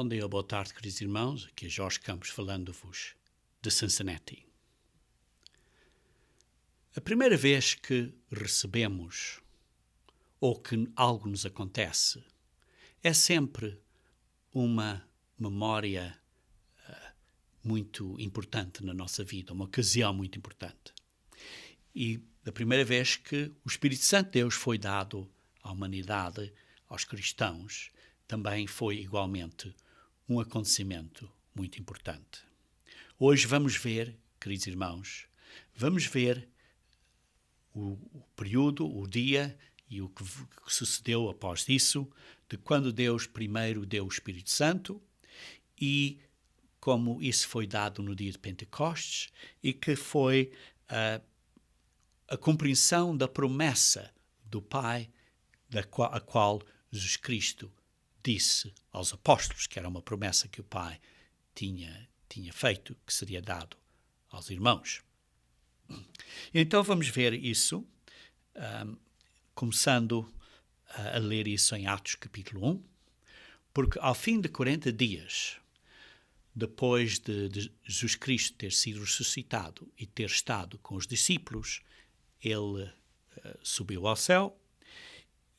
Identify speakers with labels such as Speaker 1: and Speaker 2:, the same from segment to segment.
Speaker 1: Bom dia, boa tarde, queridos irmãos. Aqui é Jorge Campos falando-vos de Cincinnati. A primeira vez que recebemos ou que algo nos acontece é sempre uma memória muito importante na nossa vida, uma ocasião muito importante. E a primeira vez que o Espírito Santo de Deus foi dado à humanidade, aos cristãos, também foi igualmente um acontecimento muito importante. Hoje vamos ver, queridos irmãos, vamos ver o período, o dia e o que sucedeu após isso, de quando Deus primeiro deu o Espírito Santo e como isso foi dado no dia de Pentecostes e que foi a compreensão da promessa do Pai, a qual Jesus Cristo disse aos apóstolos, que era uma promessa que o Pai tinha feito, que seria dado aos irmãos. Então vamos ver isso, começando a ler isso em Atos capítulo 1, porque ao fim de 40 dias, depois de Jesus Cristo ter sido ressuscitado e ter estado com os discípulos, ele subiu ao céu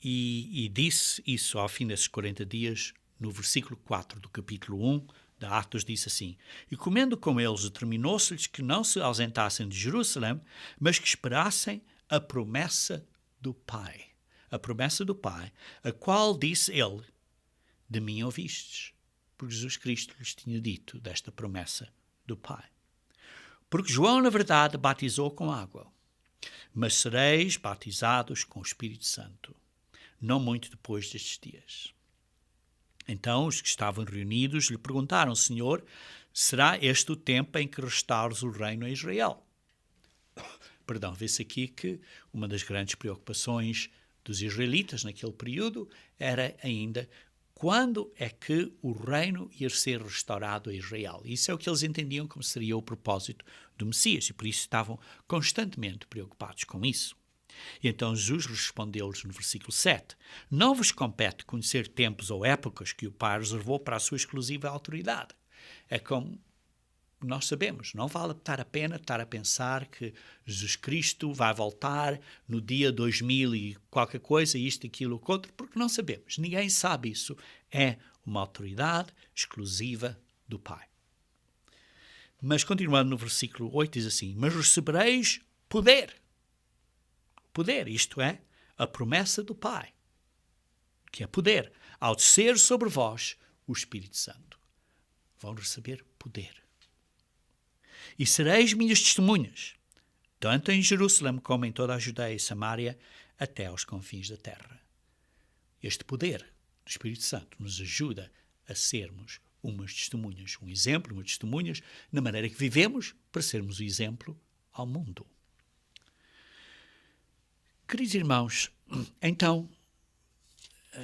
Speaker 1: e disse isso ao fim desses 40 dias, no versículo 4 do capítulo 1 de Atos, disse assim: E comendo com eles, determinou-se-lhes que não se ausentassem de Jerusalém, mas que esperassem a promessa do Pai. A promessa do Pai, a qual disse ele: De mim ouvistes. Porque Jesus Cristo lhes tinha dito desta promessa do Pai. Porque João, na verdade, batizou com água, mas sereis batizados com o Espírito Santo, não muito depois destes dias. Então os que estavam reunidos lhe perguntaram: Senhor, será este o tempo em que restaures o reino a Israel? Perdão, vê-se aqui que uma das grandes preocupações dos israelitas naquele período era ainda quando é que o reino ia ser restaurado a Israel. Isso é o que eles entendiam como seria o propósito do Messias e por isso estavam constantemente preocupados com isso. E então Jesus respondeu-lhes no versículo 7: Não vos compete conhecer tempos ou épocas que o Pai reservou para a sua exclusiva autoridade. É como nós sabemos, não vale a pena estar a pensar que Jesus Cristo vai voltar no dia 2000 e qualquer coisa, isto, aquilo, outro, porque não sabemos. Ninguém sabe isso. É uma autoridade exclusiva do Pai. Mas continuando no versículo 8 diz assim: Mas recebereis poder. Poder, isto é, a promessa do Pai, que é poder, ao descer sobre vós o Espírito Santo. Vão receber poder. E sereis minhas testemunhas, tanto em Jerusalém como em toda a Judeia e Samaria, até aos confins da terra. Este poder do Espírito Santo nos ajuda a sermos umas testemunhas, um exemplo, umas testemunhas, na maneira que vivemos, para sermos o exemplo ao mundo. Queridos irmãos, então,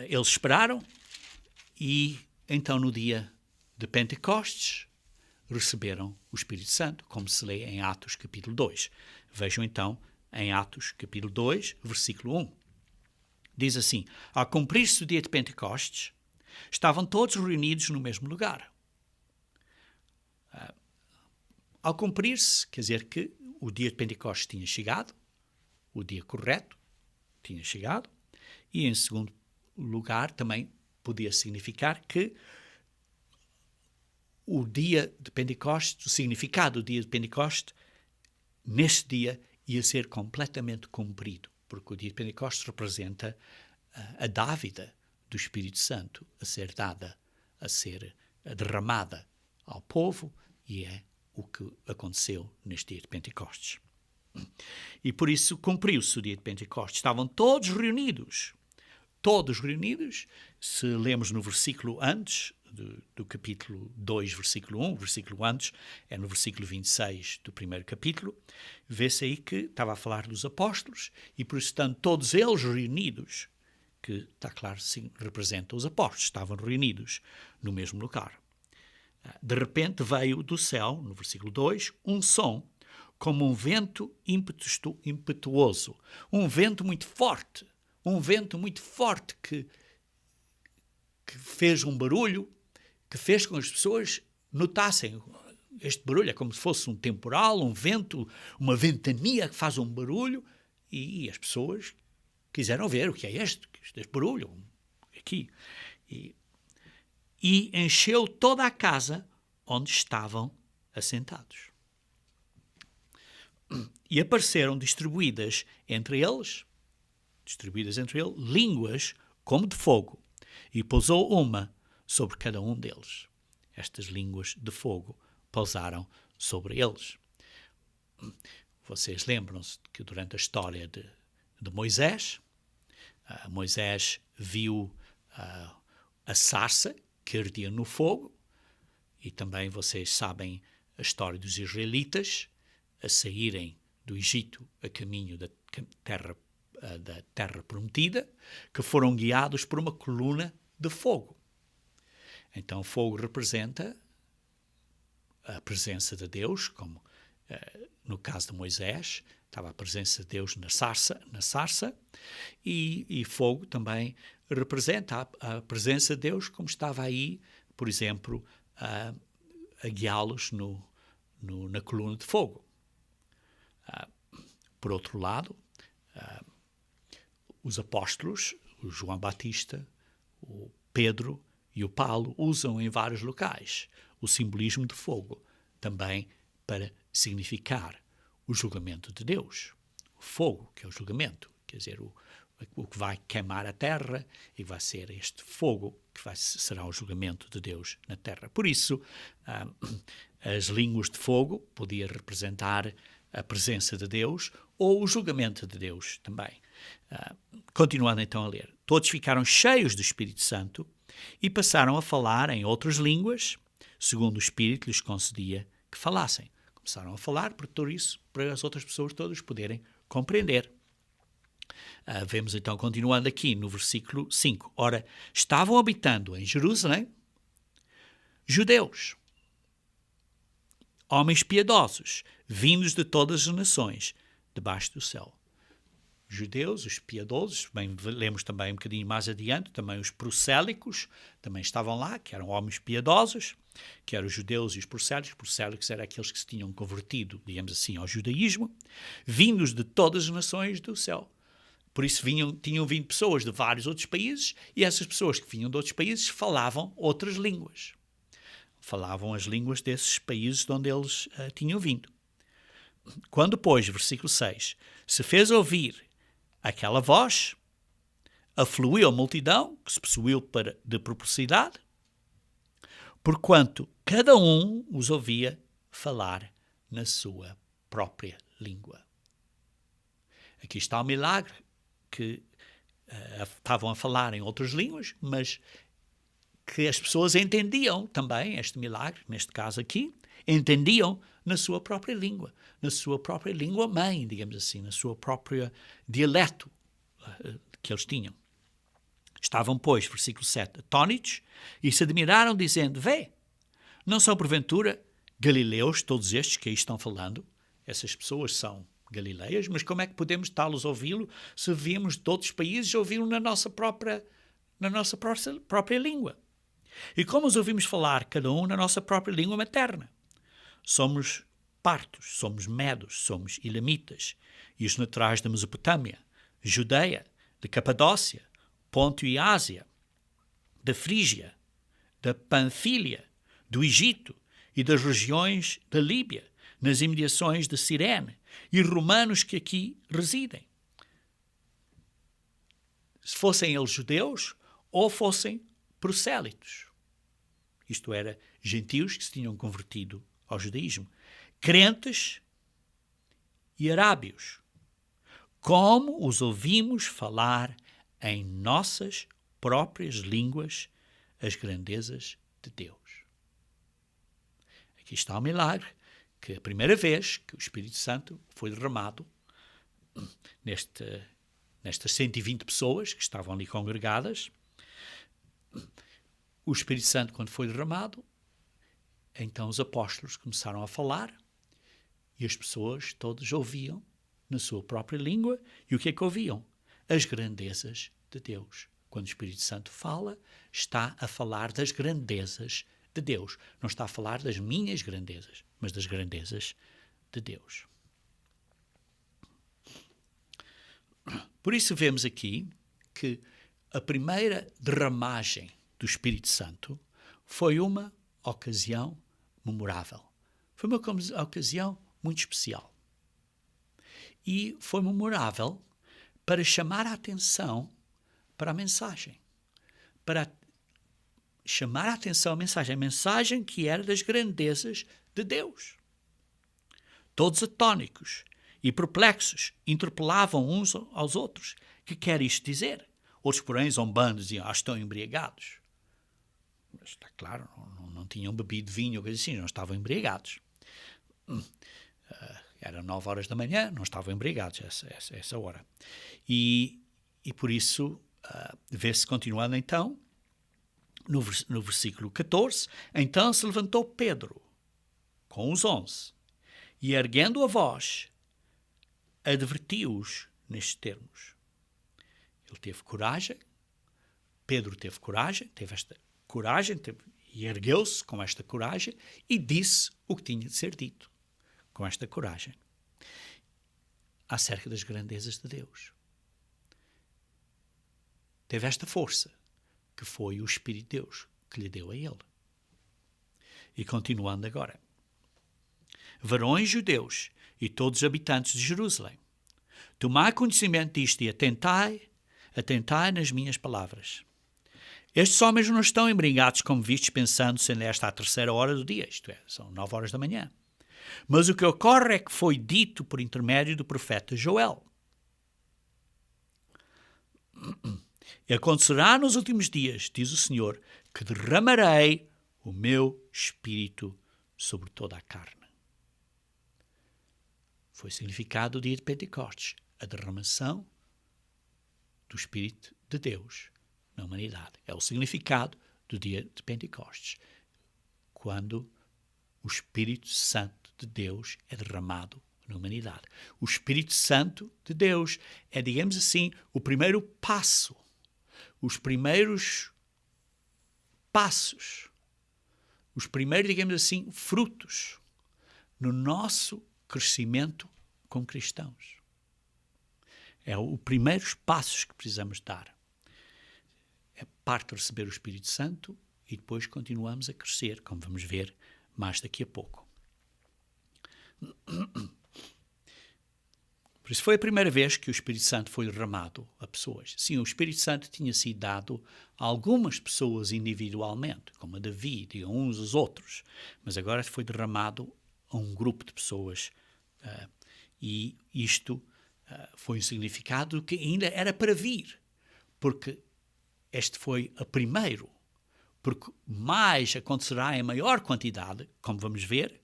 Speaker 1: eles esperaram e então no dia de Pentecostes receberam o Espírito Santo, como se lê em Atos capítulo 2. Vejam então em Atos capítulo 2, versículo 1. Diz assim: Ao cumprir-se o dia de Pentecostes, estavam todos reunidos no mesmo lugar. Ao cumprir-se, quer dizer que o dia de Pentecostes tinha chegado, o dia correto tinha chegado, e em segundo lugar também podia significar que o dia de Pentecostes, o significado do dia de Pentecostes, neste dia ia ser completamente cumprido, porque o dia de Pentecostes representa a dávida do Espírito Santo a ser dada, a ser derramada ao povo, e é o que aconteceu neste dia de Pentecostes. E por isso cumpriu-se o dia de Pentecostes. Estavam todos reunidos, se lemos no versículo antes, do capítulo 2, versículo 1, o versículo antes, é no versículo 26 do primeiro capítulo, vê-se aí que estava a falar dos apóstolos, e por isso estão todos eles reunidos, que está claro, sim, representa os apóstolos, estavam reunidos no mesmo lugar. De repente veio do céu, no versículo 2, um som, como um vento impetuoso, um vento muito forte que fez um barulho que fez com que as pessoas notassem este barulho. É como se fosse um temporal, um vento, uma ventania que faz um barulho, e as pessoas quiseram ver o que é este barulho aqui. E encheu toda a casa onde estavam assentados. E apareceram distribuídas entre eles, línguas como de fogo, e pousou uma sobre cada um deles. Estas línguas de fogo pousaram sobre eles. Vocês lembram-se que durante a história de Moisés, Moisés viu a sarça que ardia no fogo, e também vocês sabem a história dos israelitas a saírem do Egito a caminho da terra prometida, que foram guiados por uma coluna de fogo. Então o fogo representa a presença de Deus, como no caso de Moisés, estava a presença de Deus na sarça, e fogo também representa a presença de Deus, como estava aí, por exemplo, a guiá-los na coluna de fogo. Por outro lado, os apóstolos, o João Batista, o Pedro e o Paulo, usam em vários locais o simbolismo de fogo, também para significar o julgamento de Deus. O fogo, que é o julgamento, quer dizer, o que vai queimar a terra, e vai ser este fogo que será o julgamento de Deus na terra. Por isso, as línguas de fogo podiam representar a presença de Deus ou o julgamento de Deus também. Continuando então a ler. Todos ficaram cheios do Espírito Santo e passaram a falar em outras línguas, segundo o Espírito lhes concedia que falassem. Começaram a falar, por tudo isso, para as outras pessoas todas poderem compreender. Vemos então, continuando aqui no versículo 5. Ora, estavam habitando em Jerusalém judeus, homens piedosos, vindos de todas as nações, debaixo do céu. Judeus, os piedosos, bem, lemos também um bocadinho mais adiante, também os prosélicos também estavam lá, que eram homens piedosos, que eram os judeus e os prosélicos. Os prosélicos eram aqueles que se tinham convertido, digamos assim, ao judaísmo, vindos de todas as nações do céu. Por isso tinham vindo pessoas de vários outros países, e essas pessoas que vinham de outros países falavam outras línguas. Falavam as línguas desses países de onde eles tinham vindo. Quando, pois, versículo 6, se fez ouvir aquela voz, afluiu a multidão, que se possuiu de propriedade, porquanto cada um os ouvia falar na sua própria língua. Aqui está o milagre, que estavam a falar em outras línguas, mas que as pessoas entendiam também este milagre, neste caso aqui, entendiam na sua própria língua mãe, digamos assim, na sua própria dialeto que eles tinham. Estavam, pois, versículo 7, atónitos, e se admiraram, dizendo, vê, não são porventura galileus todos estes que aí estão falando? Essas pessoas são galileias, mas como é que podemos tá-los ouvi-lo se viemos de outros países ouvi-lo na nossa própria língua? E como os ouvimos falar, cada um na nossa própria língua materna? Somos partos, somos medos, somos elamitas, e os naturais da Mesopotâmia, Judeia, de Capadócia, Ponto e Ásia, da Frígia, da Panfília, do Egito e das regiões da Líbia, nas imediações de Cirene, e romanos que aqui residem. Se fossem eles judeus ou fossem prosélitos. Isto era, gentios que se tinham convertido ao judaísmo. Crentes e arábios. Como os ouvimos falar em nossas próprias línguas as grandezas de Deus. Aqui está o milagre, que a primeira vez que o Espírito Santo foi derramado nestas 120 pessoas que estavam ali congregadas, o Espírito Santo, quando foi derramado, então os apóstolos começaram a falar e as pessoas todas ouviam na sua própria língua. E o que é que ouviam? As grandezas de Deus. Quando o Espírito Santo fala, está a falar das grandezas de Deus. Não está a falar das minhas grandezas, mas das grandezas de Deus. Por isso vemos aqui que a primeira derramagem do Espírito Santo foi uma ocasião memorável. Foi uma ocasião muito especial. E foi memorável para chamar a atenção para a mensagem. Para chamar a atenção à mensagem. A mensagem que era das grandezas de Deus. Todos atónicos e perplexos interpelavam uns aos outros. Que quer isto dizer? Outros, porém, zombando, diziam, estão embriagados. Mas está claro, não tinham bebido vinho ou coisa assim, não estavam embriagados. Eram 9 horas da manhã, não estavam embriagados essa hora. E por isso, vê-se continuando então, no versículo 14, então se levantou Pedro com os 11 e, erguendo a voz, advertiu-os nestes termos. Ele teve coragem, Pedro teve coragem, teve esta coragem, e ergueu-se com esta coragem e disse o que tinha de ser dito com esta coragem acerca das grandezas de Deus. Teve esta força, que foi o Espírito de Deus que lhe deu a ele. E continuando agora. Varões judeus e todos os habitantes de Jerusalém, tomai conhecimento disto e atentai nas minhas palavras. Estes homens não estão embriagados como vistes, pensando sendo esta a 3ª hora do dia, isto é, são 9 horas da manhã. Mas o que ocorre é que foi dito por intermédio do profeta Joel. E acontecerá nos últimos dias, diz o Senhor, que derramarei o meu Espírito sobre toda a carne. Foi significado do dia de Pentecostes, a derramação do Espírito de Deus na humanidade. É o significado do dia de Pentecostes, quando o Espírito Santo de Deus é derramado na humanidade. O Espírito Santo de Deus é, digamos assim, o primeiro passo, os primeiros passos, os primeiros, digamos assim, frutos no nosso crescimento como cristãos. É os primeiros passos que precisamos dar. É parte de receber o Espírito Santo e depois continuamos a crescer, como vamos ver mais daqui a pouco. Por isso foi a primeira vez que o Espírito Santo foi derramado a pessoas. Sim, o Espírito Santo tinha sido dado a algumas pessoas individualmente, como a Davi, e a uns aos outros, mas agora foi derramado a um grupo de pessoas e isto foi um significado que ainda era para vir, porque este foi o primeiro, porque mais acontecerá em maior quantidade, como vamos ver,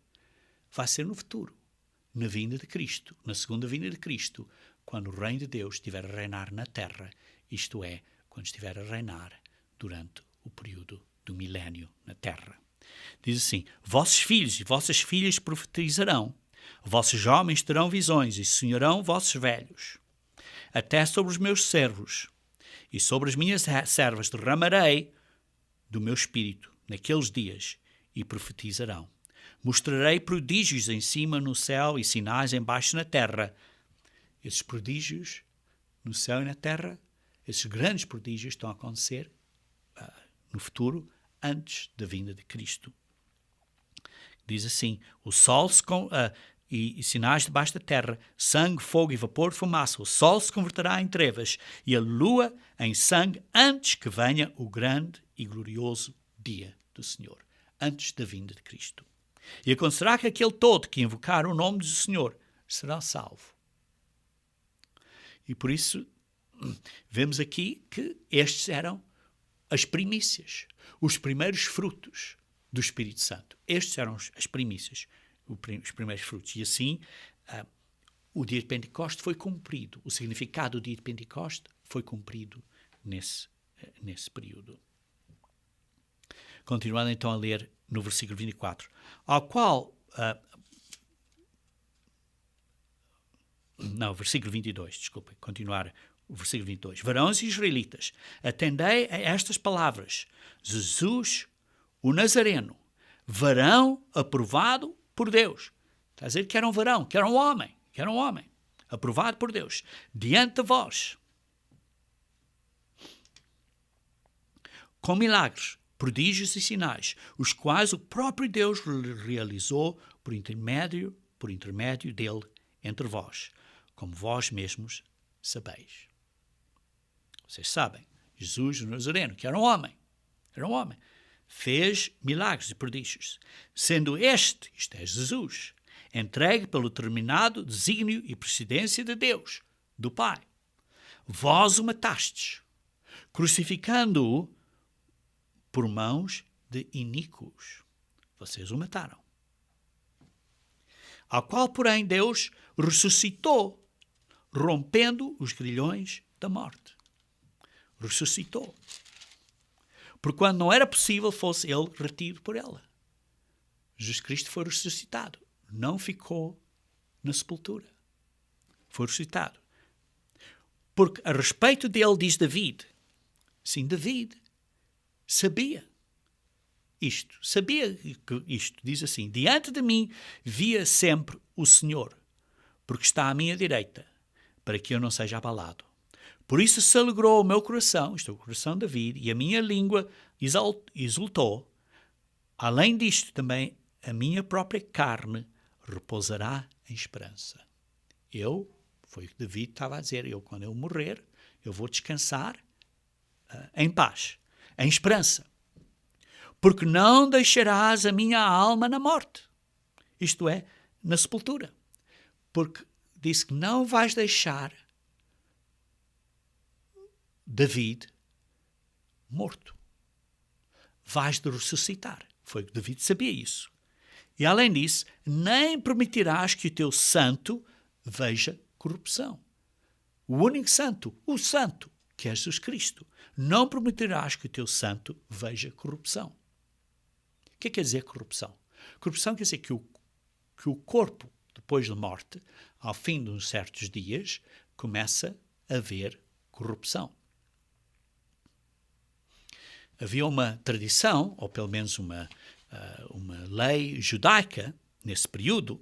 Speaker 1: vai ser no futuro, na vinda de Cristo, na segunda vinda de Cristo, quando o reino de Deus estiver a reinar na terra, isto é, quando estiver a reinar durante o período do milénio na terra. Diz assim, vossos filhos e vossas filhas profetizarão, vossos homens terão visões e sonharão vossos velhos. Até sobre os meus servos e sobre as minhas servas derramarei do meu espírito naqueles dias e profetizarão. Mostrarei prodígios em cima no céu e sinais embaixo na terra. Esses prodígios no céu e na terra, esses grandes prodígios estão a acontecer no futuro, antes da vinda de Cristo. Diz assim, o sol e sinais debaixo da terra, sangue, fogo e vapor de fumaça. O sol se converterá em trevas e a lua em sangue antes que venha o grande e glorioso dia do Senhor, antes da vinda de Cristo. E acontecerá que aquele todo que invocar o nome do Senhor será salvo. E por isso vemos aqui que estes eram as primícias, os primeiros frutos do Espírito Santo. Estes eram as primícias, os primeiros frutos. E assim, o dia de Pentecostes foi cumprido. O significado do dia de Pentecostes foi cumprido nesse período. Continuando então a ler no versículo 24. Ao qual... versículo 22, desculpem. Continuar o versículo 22. Varões israelitas, atendei a estas palavras. Jesus, o Nazareno, varão aprovado por Deus. Está a dizer que era um varão, que era um homem, aprovado por Deus, diante de vós. Com milagres, prodígios e sinais, os quais o próprio Deus realizou por intermédio dele entre vós, como vós mesmos sabeis. Vocês sabem, Jesus o Nazareno, que era um homem, fez milagres e prodígios, sendo isto é Jesus, entregue pelo determinado desígnio e precedência de Deus, do Pai. Vós o matastes, crucificando-o por mãos de iníquos. Vocês o mataram. Ao qual, porém, Deus ressuscitou, rompendo os grilhões da morte. Ressuscitou. Porque quando não era possível fosse ele retido por ela. Jesus Cristo foi ressuscitado. Não ficou na sepultura. Foi ressuscitado. Porque a respeito dele diz David. Sim, David sabia isto. Diz assim: diante de mim via sempre o Senhor, porque está à minha direita, para que eu não seja abalado. Por isso se alegrou o meu coração, isto é o coração de David, e a minha língua exultou. Além disto, também a minha própria carne repousará em esperança. Foi o que David estava a dizer, quando eu morrer, eu vou descansar em paz, em esperança. Porque não deixarás a minha alma na morte, isto é, na sepultura. Porque disse que não vais deixar David morto. Vais de ressuscitar. Foi que David sabia isso. E além disso, nem permitirás que o teu santo veja corrupção. O único santo, o santo, que é Jesus Cristo. Não permitirás que o teu santo veja corrupção. O que quer dizer corrupção? Corrupção quer dizer que o corpo, depois da morte, ao fim de uns certos dias, começa a haver corrupção. Havia uma tradição, ou pelo menos uma lei judaica, nesse período,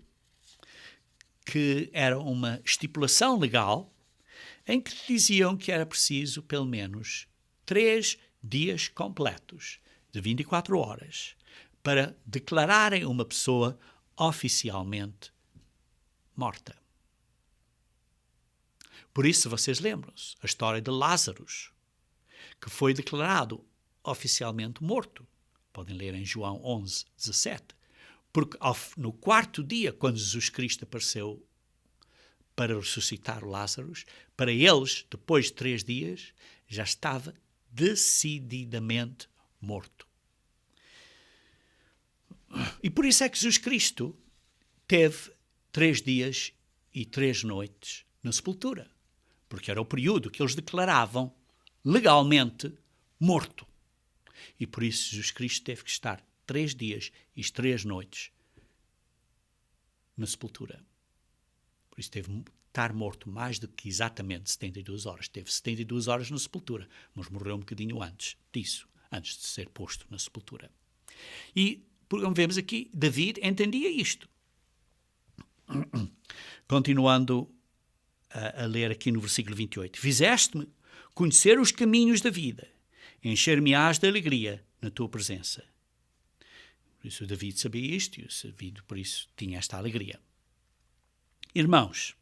Speaker 1: que era uma estipulação legal, em que diziam que era preciso, pelo menos, 3 dias completos, de 24 horas, para declararem uma pessoa oficialmente morta. Por isso, vocês lembram-se, a história de Lázaro, que foi declarado oficialmente morto. Podem ler em João 11, 17. Porque no 4º dia, quando Jesus Cristo apareceu para ressuscitar Lázaro, para eles, depois de 3 dias, já estava decididamente morto. E por isso é que Jesus Cristo teve 3 dias e 3 noites na sepultura. Porque era o período que eles declaravam legalmente morto. E por isso Jesus Cristo teve que estar 3 dias e 3 noites na sepultura. Por isso teve que estar morto mais do que exatamente 72 horas. Teve 72 horas na sepultura, mas morreu um bocadinho antes disso, antes de ser posto na sepultura. E, como vemos aqui, David entendia isto. Continuando a ler aqui no versículo 28. Fizeste-me conhecer os caminhos da vida, encher-me-ás de alegria na tua presença. Por isso David sabia isto, e David por isso tinha esta alegria. Irmãos,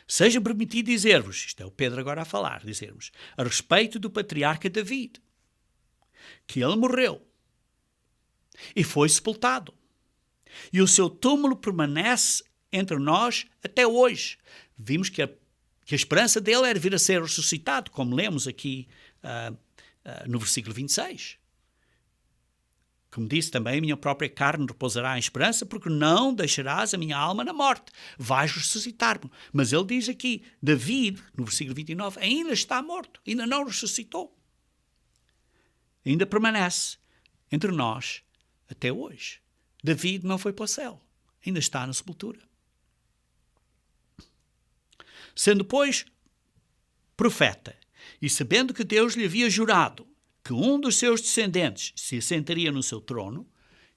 Speaker 1: seja permitido dizer-vos, isto é o Pedro agora a falar, dizer-vos, a respeito do patriarca David, que ele morreu e foi sepultado, e o seu túmulo permanece entre nós até hoje. Vimos que a esperança dele era vir a ser ressuscitado, como lemos aqui no versículo 26. Como disse também, a minha própria carne repousará em esperança, porque não deixarás a minha alma na morte. Vais ressuscitar-me. Mas ele diz aqui, David, no versículo 29, ainda está morto, ainda não ressuscitou. Ainda permanece entre nós até hoje. David não foi para o céu, ainda está na sepultura. Sendo, pois, profeta, e sabendo que Deus lhe havia jurado que um dos seus descendentes se assentaria no seu trono,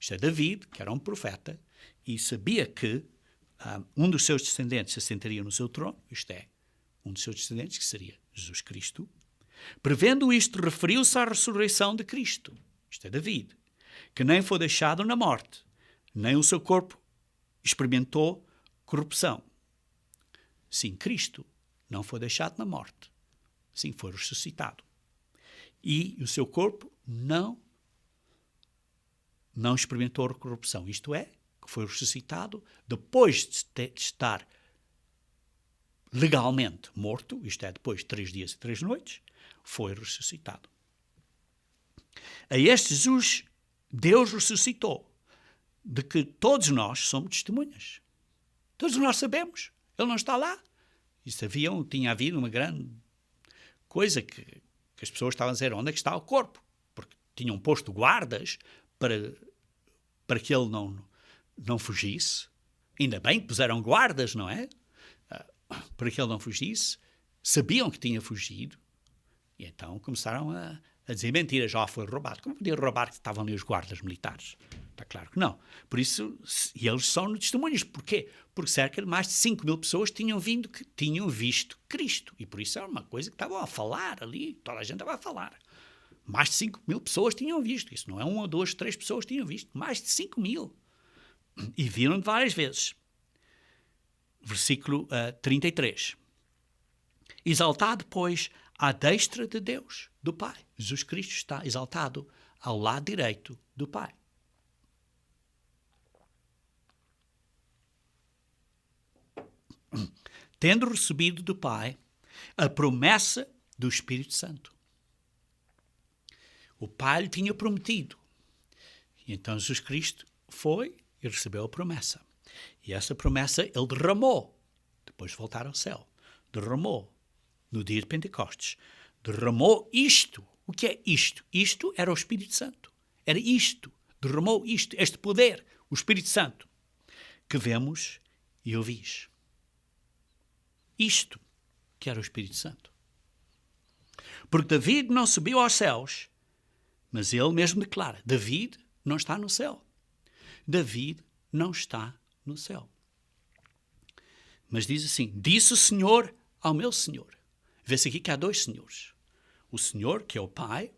Speaker 1: Isto é, David, que era um profeta, e sabia que um dos seus descendentes se assentaria no seu trono, isto é, um dos seus descendentes, que seria Jesus Cristo. Prevendo isto, referiu-se à ressurreição de Cristo, isto é, David, que nem foi deixado na morte, nem o seu corpo experimentou corrupção. Sim, Cristo não foi deixado na morte. Sim, foi ressuscitado. E o seu corpo não experimentou corrupção. Isto é, que foi ressuscitado depois de estar legalmente morto, isto é, depois de 3 dias e 3 noites, foi ressuscitado. A este Jesus, Deus ressuscitou, de que todos nós somos testemunhas. Todos nós sabemos. Ele não está lá. Isso tinha havido uma grande coisa que as pessoas estavam a dizer, onde é que está o corpo? Porque tinham posto guardas para que ele não fugisse. Ainda bem que puseram guardas, não é? Para que ele não fugisse. Sabiam que tinha fugido. E então começaram a dizer mentiras. Já foi roubado. Como podia roubar que estavam ali os guardas militares? Está claro que não. Por isso, e eles são testemunhas. Porquê? Porque cerca de mais de 5.000 pessoas tinham visto Cristo. E por isso era uma coisa que estavam a falar ali. Toda a gente estava a falar. Mais de 5.000 pessoas tinham visto. Isso não é 1, 2, 3 pessoas tinham visto. Mais de 5.000. E viram várias vezes. Versículo 33. Exaltado, pois, à destra de Deus, do Pai. Jesus Cristo está exaltado ao lado direito do Pai. Tendo recebido do Pai a promessa do Espírito Santo. O Pai lhe tinha prometido. E então Jesus Cristo foi e recebeu a promessa. E essa promessa ele derramou, depois de voltar ao céu. Derramou no dia de Pentecostes. Derramou isto. O que é isto? Isto era o Espírito Santo. Era isto. Derramou isto, este poder, o Espírito Santo, que vemos e ouvis. Isto que era o Espírito Santo. Porque David não subiu aos céus, mas ele mesmo declara, David não está no céu. David não está no céu. Mas diz assim, disse o Senhor ao meu Senhor. Vê-se aqui que há 2 senhores. O Senhor, que é o Pai,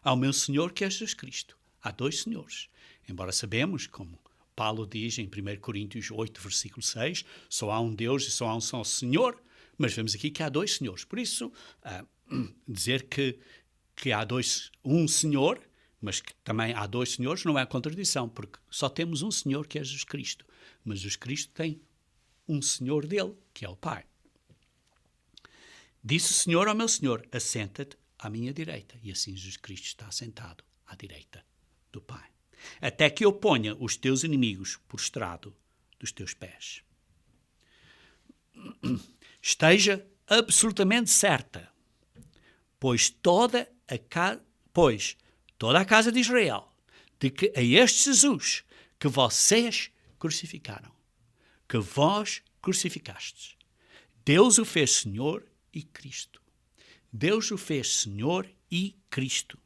Speaker 1: ao meu Senhor, que é Jesus Cristo. Há 2 senhores. Embora sabemos, como Paulo diz em 1 Coríntios 8, versículo 6, só há um Deus e só há um só Senhor, mas vemos aqui que há 2 senhores. Por isso, dizer que há um Senhor, mas que também há 2 senhores, não é contradição, porque só temos um Senhor, que é Jesus Cristo. Mas Jesus Cristo tem um Senhor dele, que é o Pai. Disse o Senhor ao meu Senhor, assenta-te à minha direita. E assim Jesus Cristo está assentado à direita do Pai. Até que eu ponha os teus inimigos por estrado dos teus pés. Esteja absolutamente certa, pois toda a casa de Israel, de que a este Jesus que vocês crucificaram, que vós crucificastes, Deus o fez Senhor e Cristo. Deus o fez Senhor e Cristo.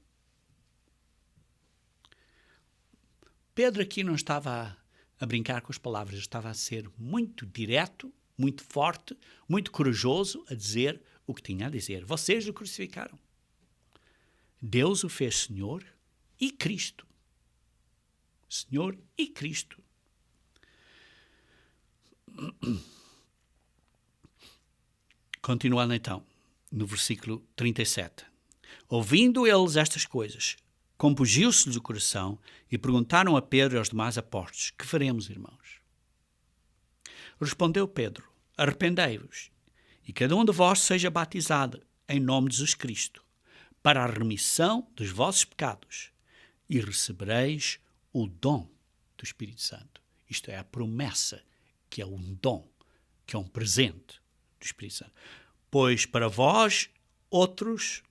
Speaker 1: Pedro aqui não estava a brincar com as palavras, estava a ser muito direto, muito forte, muito corajoso a dizer o que tinha a dizer. Vocês o crucificaram. Deus o fez Senhor e Cristo. Senhor e Cristo. Continuando então, no versículo 37. Ouvindo eles estas coisas, compungiu-se-lhes o coração e perguntaram a Pedro e aos demais apóstolos, que faremos, irmãos? Respondeu Pedro, arrependei-vos, e cada um de vós seja batizado em nome de Jesus Cristo, para a remissão dos vossos pecados, e recebereis o dom do Espírito Santo. Isto é a promessa, que é um dom, que é um presente do Espírito Santo. Pois para vós, outros,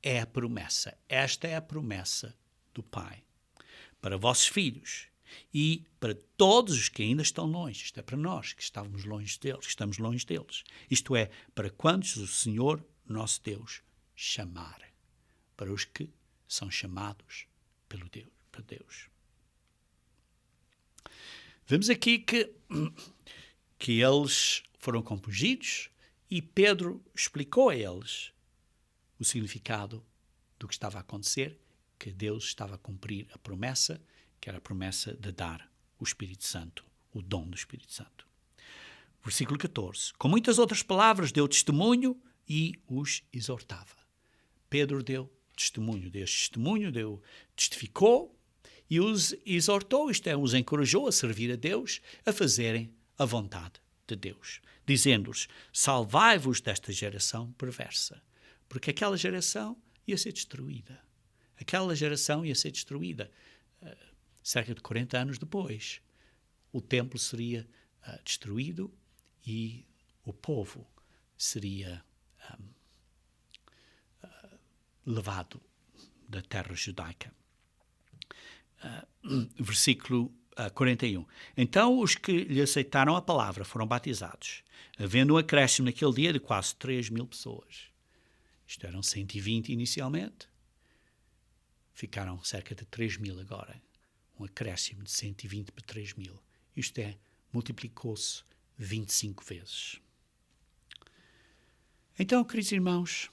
Speaker 1: é a promessa. Esta é a promessa do Pai. Para vossos filhos e para todos os que ainda estão longe. Isto é para nós que estamos longe deles. Isto é, para quantos o Senhor, nosso Deus, chamar. Para os que são chamados por Deus. Vemos aqui que eles foram compungidos e Pedro explicou a eles o significado do que estava a acontecer, que Deus estava a cumprir a promessa, que era a promessa de dar o Espírito Santo, o dom do Espírito Santo. Versículo 14. Com muitas outras palavras deu testemunho e os exortava. Pedro deu testemunho, testificou e os exortou, isto é, os encorajou a servir a Deus, a fazerem a vontade de Deus, dizendo-lhes: salvai-vos desta geração perversa, porque aquela geração ia ser destruída. Aquela geração ia ser destruída. Cerca de 40 anos depois, o templo seria destruído e o povo seria levado da terra judaica. Versículo 41. Então os que lhe aceitaram a palavra foram batizados, havendo um acréscimo naquele dia de quase 3.000 pessoas. Isto eram 120 inicialmente, ficaram cerca de 3.000 agora. Um acréscimo de 120 para 3.000. Isto é, multiplicou-se 25 vezes. Então, queridos irmãos,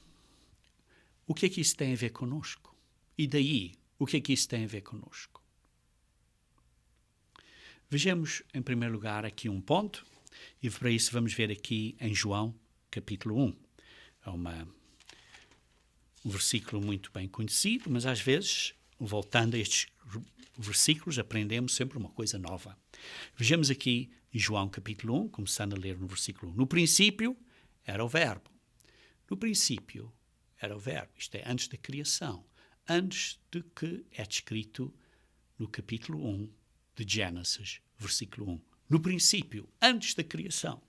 Speaker 1: o que é que isso tem a ver connosco? E daí, o que é que isso tem a ver connosco? Vejamos, em primeiro lugar, aqui um ponto, e para isso vamos ver aqui em João, capítulo 1. É um versículo muito bem conhecido, mas às vezes, voltando a estes versículos, aprendemos sempre uma coisa nova. Vejamos aqui em João, capítulo 1, começando a ler no versículo 1. No princípio era o Verbo. No princípio era o Verbo, isto é, antes da criação, antes de que é descrito no capítulo 1 de Gênesis, versículo 1. No princípio, antes da criação,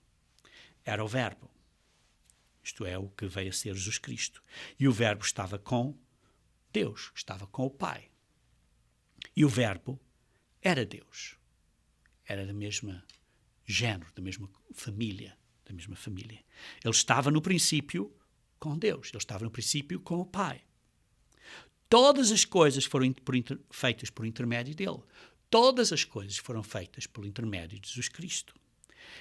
Speaker 1: era o Verbo. Isto é, o que veio a ser Jesus Cristo. E o Verbo estava com Deus, estava com o Pai. E o Verbo era Deus. Era da mesma género, da mesma família. Ele estava no princípio com Deus. Ele estava no princípio com o Pai. Todas as coisas foram feitas por intermédio dele. Todas as coisas foram feitas pelo intermédio de Jesus Cristo.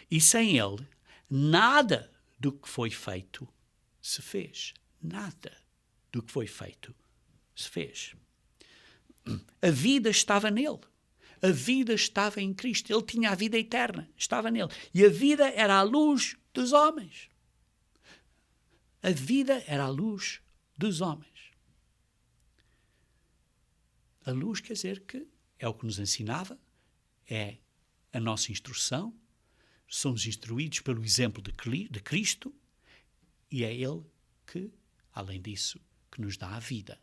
Speaker 1: E sem ele, nada do que foi feito se fez. Nada do que foi feito se fez. A vida estava nele. A vida estava em Cristo. Ele tinha a vida eterna. Estava nele. E a vida era a luz dos homens. A vida era a luz dos homens. A luz quer dizer que é o que nos ensinava, é a nossa instrução, somos instruídos pelo exemplo de Cristo e é Ele que, além disso, que nos dá a vida.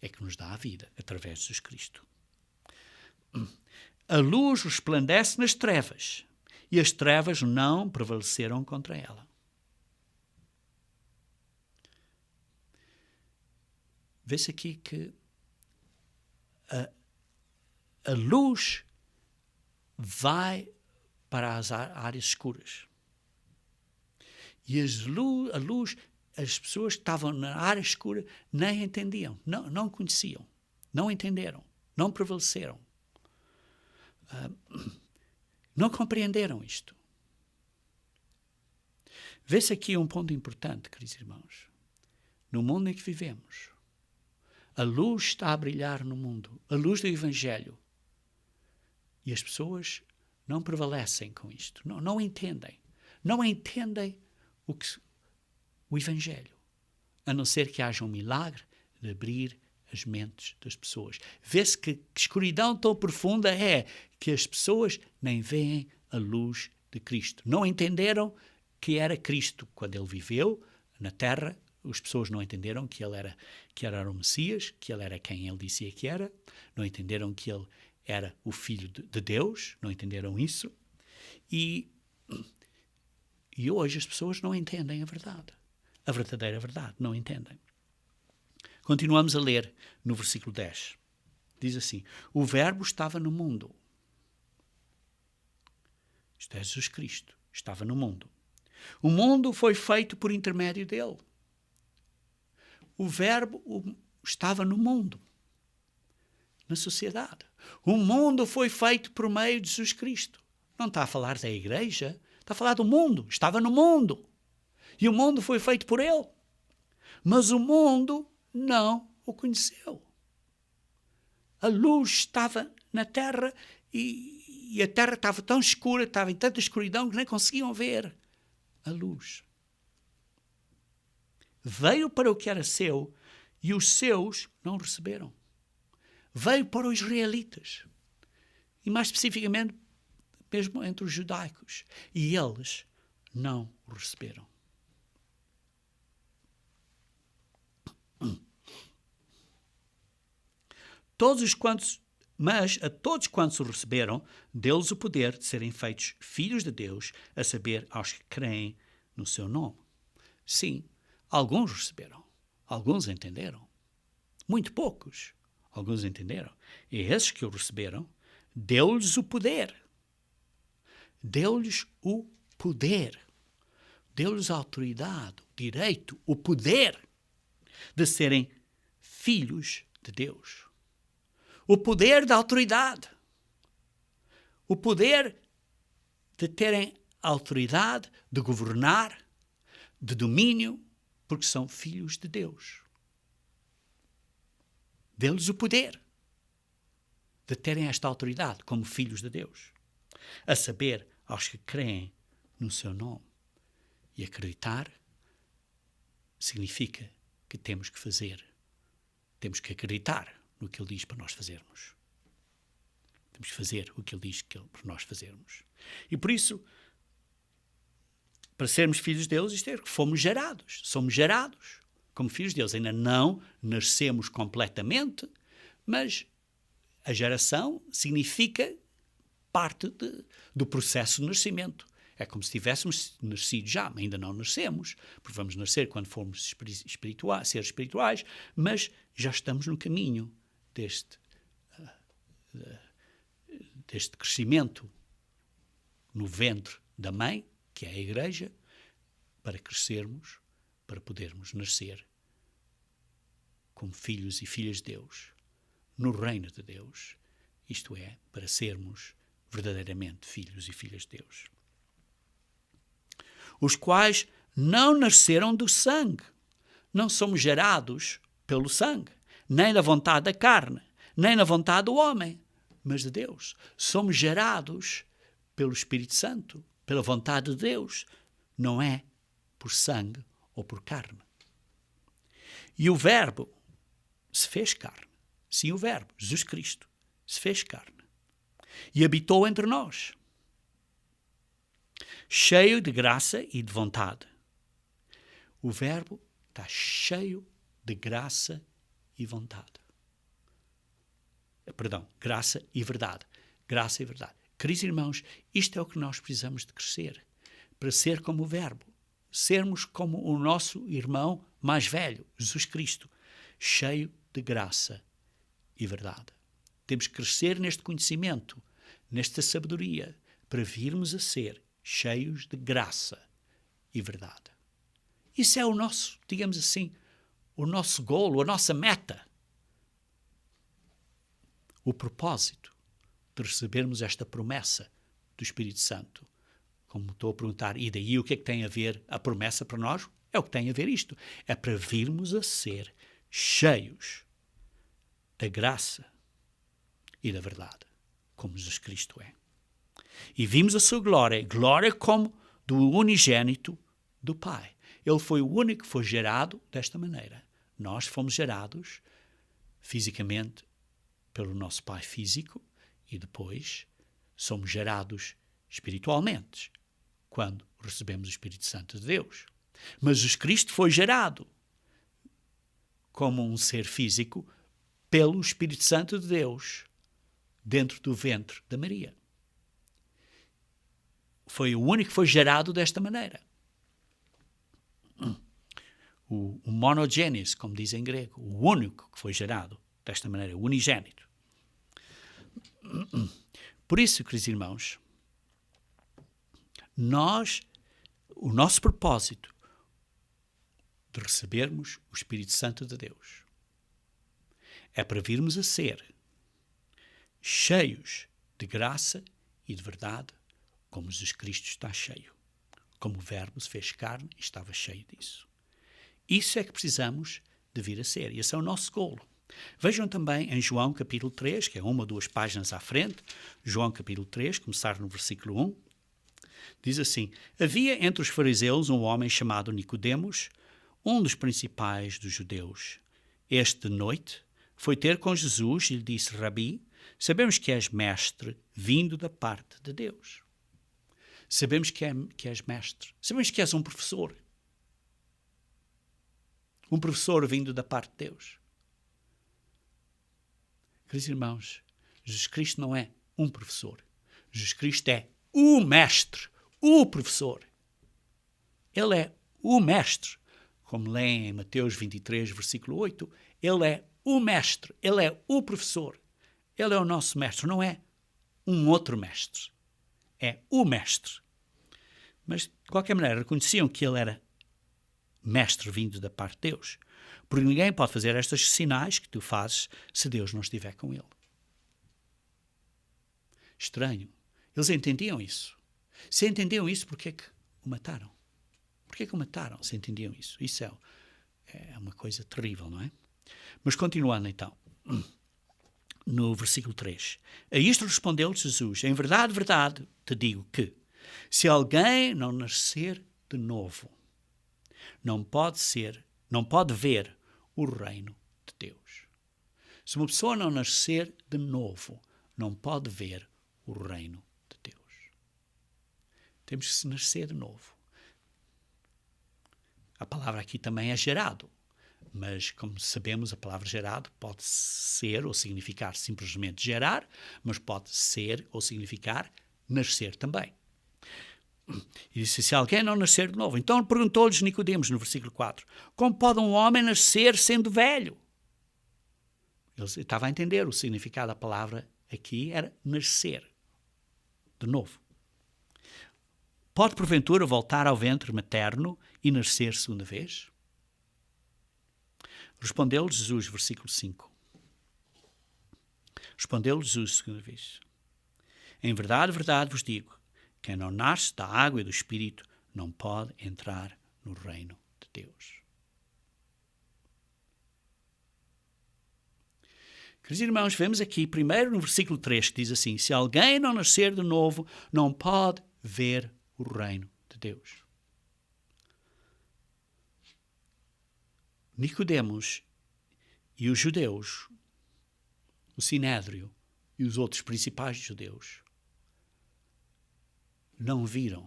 Speaker 1: É que nos dá a vida através de Jesus Cristo. A luz resplandece nas trevas e as trevas não prevaleceram contra ela. Vê-se aqui que a luz vai para as áreas escuras. E a luz, as pessoas que estavam na área escura nem entendiam, não conheciam, não entenderam, não prevaleceram. Não compreenderam isto. Vê-se aqui um ponto importante, queridos irmãos. No mundo em que vivemos, a luz está a brilhar no mundo, a luz do Evangelho. E as pessoas não prevalecem com isto, não entendem. Não entendem o Evangelho, a não ser que haja um milagre de abrir as mentes das pessoas. Vê-se que escuridão tão profunda é que as pessoas nem veem a luz de Cristo. Não entenderam que era Cristo quando ele viveu na terra. As pessoas não entenderam que ele era o Messias, que ele era quem ele dizia que era. Não entenderam que ele era o Filho de Deus. Não entenderam isso. E hoje as pessoas não entendem a verdade. A verdadeira verdade. Não entendem. Continuamos a ler no versículo 10. Diz assim: o Verbo estava no mundo. Isto é Jesus Cristo. Estava no mundo. O mundo foi feito por intermédio dele. O Verbo estava no mundo, na sociedade. O mundo foi feito por meio de Jesus Cristo. Não está a falar da igreja, está a falar do mundo. Estava no mundo. E o mundo foi feito por ele. Mas o mundo não o conheceu. A luz estava na terra e a terra estava tão escura, estava em tanta escuridão que nem conseguiam ver a luz. Veio para o que era seu e os seus não receberam. Veio para os israelitas. E mais especificamente, mesmo entre os judaicos. E eles não o receberam. Mas a todos quantos o receberam, deu-lhes o poder de serem feitos filhos de Deus, a saber, aos que creem no seu nome. Sim, alguns receberam, alguns entenderam. Muito poucos, alguns entenderam. E esses que o receberam, deu-lhes o poder. Deu-lhes o poder. Deu-lhes a autoridade, o direito, o poder de serem filhos de Deus. O poder da autoridade. O poder de terem autoridade, de governar, de domínio, porque são filhos de Deus. Deu-lhes o poder de terem esta autoridade como filhos de Deus. A saber, aos que creem no seu nome. E acreditar significa que temos que fazer. Temos que acreditar no que ele diz para nós fazermos. Temos que fazer o que ele diz para nós fazermos. E por isso, para sermos filhos de Deus, isto é que fomos gerados. Somos gerados como filhos de Deus. Ainda não nascemos completamente, mas a geração significa parte do processo de nascimento. É como se tivéssemos nascido já, ainda não nascemos, porque vamos nascer quando formos seres espirituais, mas já estamos no caminho deste crescimento no ventre da mãe, que é a igreja, para crescermos, para podermos nascer como filhos e filhas de Deus, no reino de Deus, isto é, para sermos verdadeiramente filhos e filhas de Deus. Os quais não nasceram do sangue. Não somos gerados pelo sangue, nem da vontade da carne, nem na vontade do homem, mas de Deus. Somos gerados pelo Espírito Santo, pela vontade de Deus. Não é por sangue ou por carne. E o Verbo se fez carne. Sim, o Verbo, Jesus Cristo, se fez carne. E habitou entre nós, cheio de graça e de vontade. O Verbo está cheio de graça e vontade. Perdão, graça e verdade. Graça e verdade. Queridos irmãos, isto é o que nós precisamos de crescer, para ser como o Verbo. Sermos como o nosso irmão mais velho, Jesus Cristo, cheio de graça e verdade. Temos que crescer neste conhecimento, nesta sabedoria, para virmos a ser cheios de graça e verdade. Isso é o nosso, digamos assim, o nosso golo, a nossa meta. O propósito de recebermos esta promessa do Espírito Santo. Como estou a perguntar, e daí o que é que tem a ver a promessa para nós? É o que tem a ver isto. É para virmos a ser cheios da graça e da verdade, como Jesus Cristo é. E vimos a sua glória, glória como do unigênito do Pai. Ele foi o único que foi gerado desta maneira. Nós fomos gerados fisicamente pelo nosso Pai físico e depois somos gerados espiritualmente quando recebemos o Espírito Santo de Deus. Mas Jesus Cristo foi gerado como um ser físico pelo Espírito Santo de Deus dentro do ventre da Maria. Foi o único que foi gerado desta maneira. O monogênese, como diz em grego, o único que foi gerado desta maneira, o unigênito. Por isso, queridos irmãos, o nosso propósito de recebermos o Espírito Santo de Deus é para virmos a ser cheios de graça e de verdade, como Jesus Cristo está cheio. Como o Verbo se fez carne e estava cheio disso. Isso é que precisamos de vir a ser. E esse é o nosso golo. Vejam também em João capítulo 3, que é uma ou duas páginas à frente, João capítulo 3, começar no versículo 1, diz assim: havia entre os fariseus um homem chamado Nicodemos, um dos principais dos judeus. Este, de noite, foi ter com Jesus e lhe disse: Rabi, sabemos que és mestre vindo da parte de Deus. Sabemos que és mestre. Sabemos que és um professor. Um professor vindo da parte de Deus. Queridos irmãos, Jesus Cristo não é um professor. Jesus Cristo é o mestre, o professor. Ele é o mestre. Como leem em Mateus 23, versículo 8, ele é o mestre, ele é o professor. Ele é o nosso mestre, não é um outro mestre. É o mestre. Mas, de qualquer maneira, reconheciam que ele era mestre vindo da parte de Deus. Porque ninguém pode fazer estes sinais que tu fazes se Deus não estiver com ele. Estranho. Eles entendiam isso. Se entendiam isso, porquê é que o mataram? Porquê é que o mataram se entendiam isso? Isso é uma coisa terrível, não é? Mas continuando então, no versículo 3. A isto respondeu-lhe Jesus: em verdade, verdade, te digo que, se alguém não nascer de novo, não pode ver o reino de Deus. Se uma pessoa não nascer de novo, não pode ver o reino de Deus. Temos que se nascer de novo. A palavra aqui também é gerado, mas como sabemos, a palavra gerado pode ser ou significar simplesmente gerar, mas pode ser ou significar nascer também. E disse: se alguém não nascer de novo. Então perguntou-lhes Nicodemos no versículo 4: como pode um homem nascer sendo velho? Ele estava a entender o significado da palavra aqui, era nascer de novo. Pode porventura voltar ao ventre materno e nascer segunda vez? Respondeu-lhe Jesus, versículo 5. Respondeu-lhe Jesus segunda vez: em verdade, verdade vos digo, quem não nasce da água e do Espírito não pode entrar no reino de Deus. Queridos irmãos, vemos aqui primeiro no versículo 3 que diz assim: se alguém não nascer de novo, não pode ver o reino de Deus. Nicodemos e os judeus, o Sinédrio e os outros principais judeus, não viram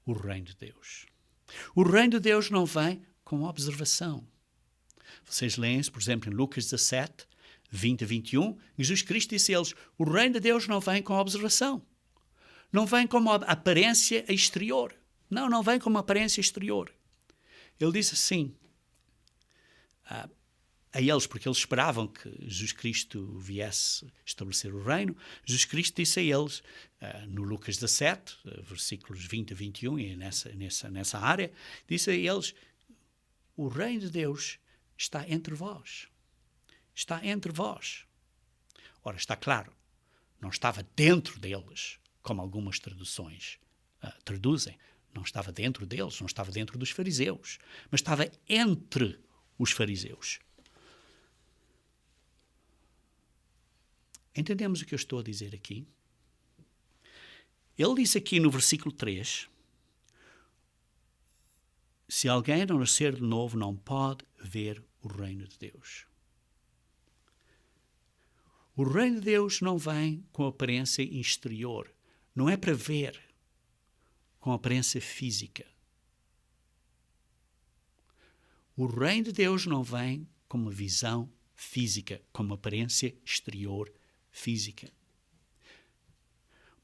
Speaker 1: o reino de Deus. O reino de Deus não vem com observação. Vocês leem-se, por exemplo, em Lucas 17, 20 a 21, Jesus Cristo disse a eles: o reino de Deus não vem com observação. Não vem com uma aparência exterior. Não vem com uma aparência exterior. Ele disse assim a eles, porque eles esperavam que Jesus Cristo viesse estabelecer o reino. Jesus Cristo disse a eles, no Lucas 17, versículos 20 a 21, e nessa área, disse a eles: o reino de Deus está entre vós. Está entre vós. Ora, está claro, não estava dentro deles, como algumas traduções traduzem. Não estava dentro deles, não estava dentro dos fariseus, mas estava entre os fariseus. Entendemos o que eu estou a dizer aqui? Ele disse aqui no versículo 3, se alguém não nascer de novo, não pode ver o reino de Deus. O reino de Deus não vem com aparência exterior. Não é para ver com aparência física. O reino de Deus não vem com uma visão física, com uma aparência exterior física.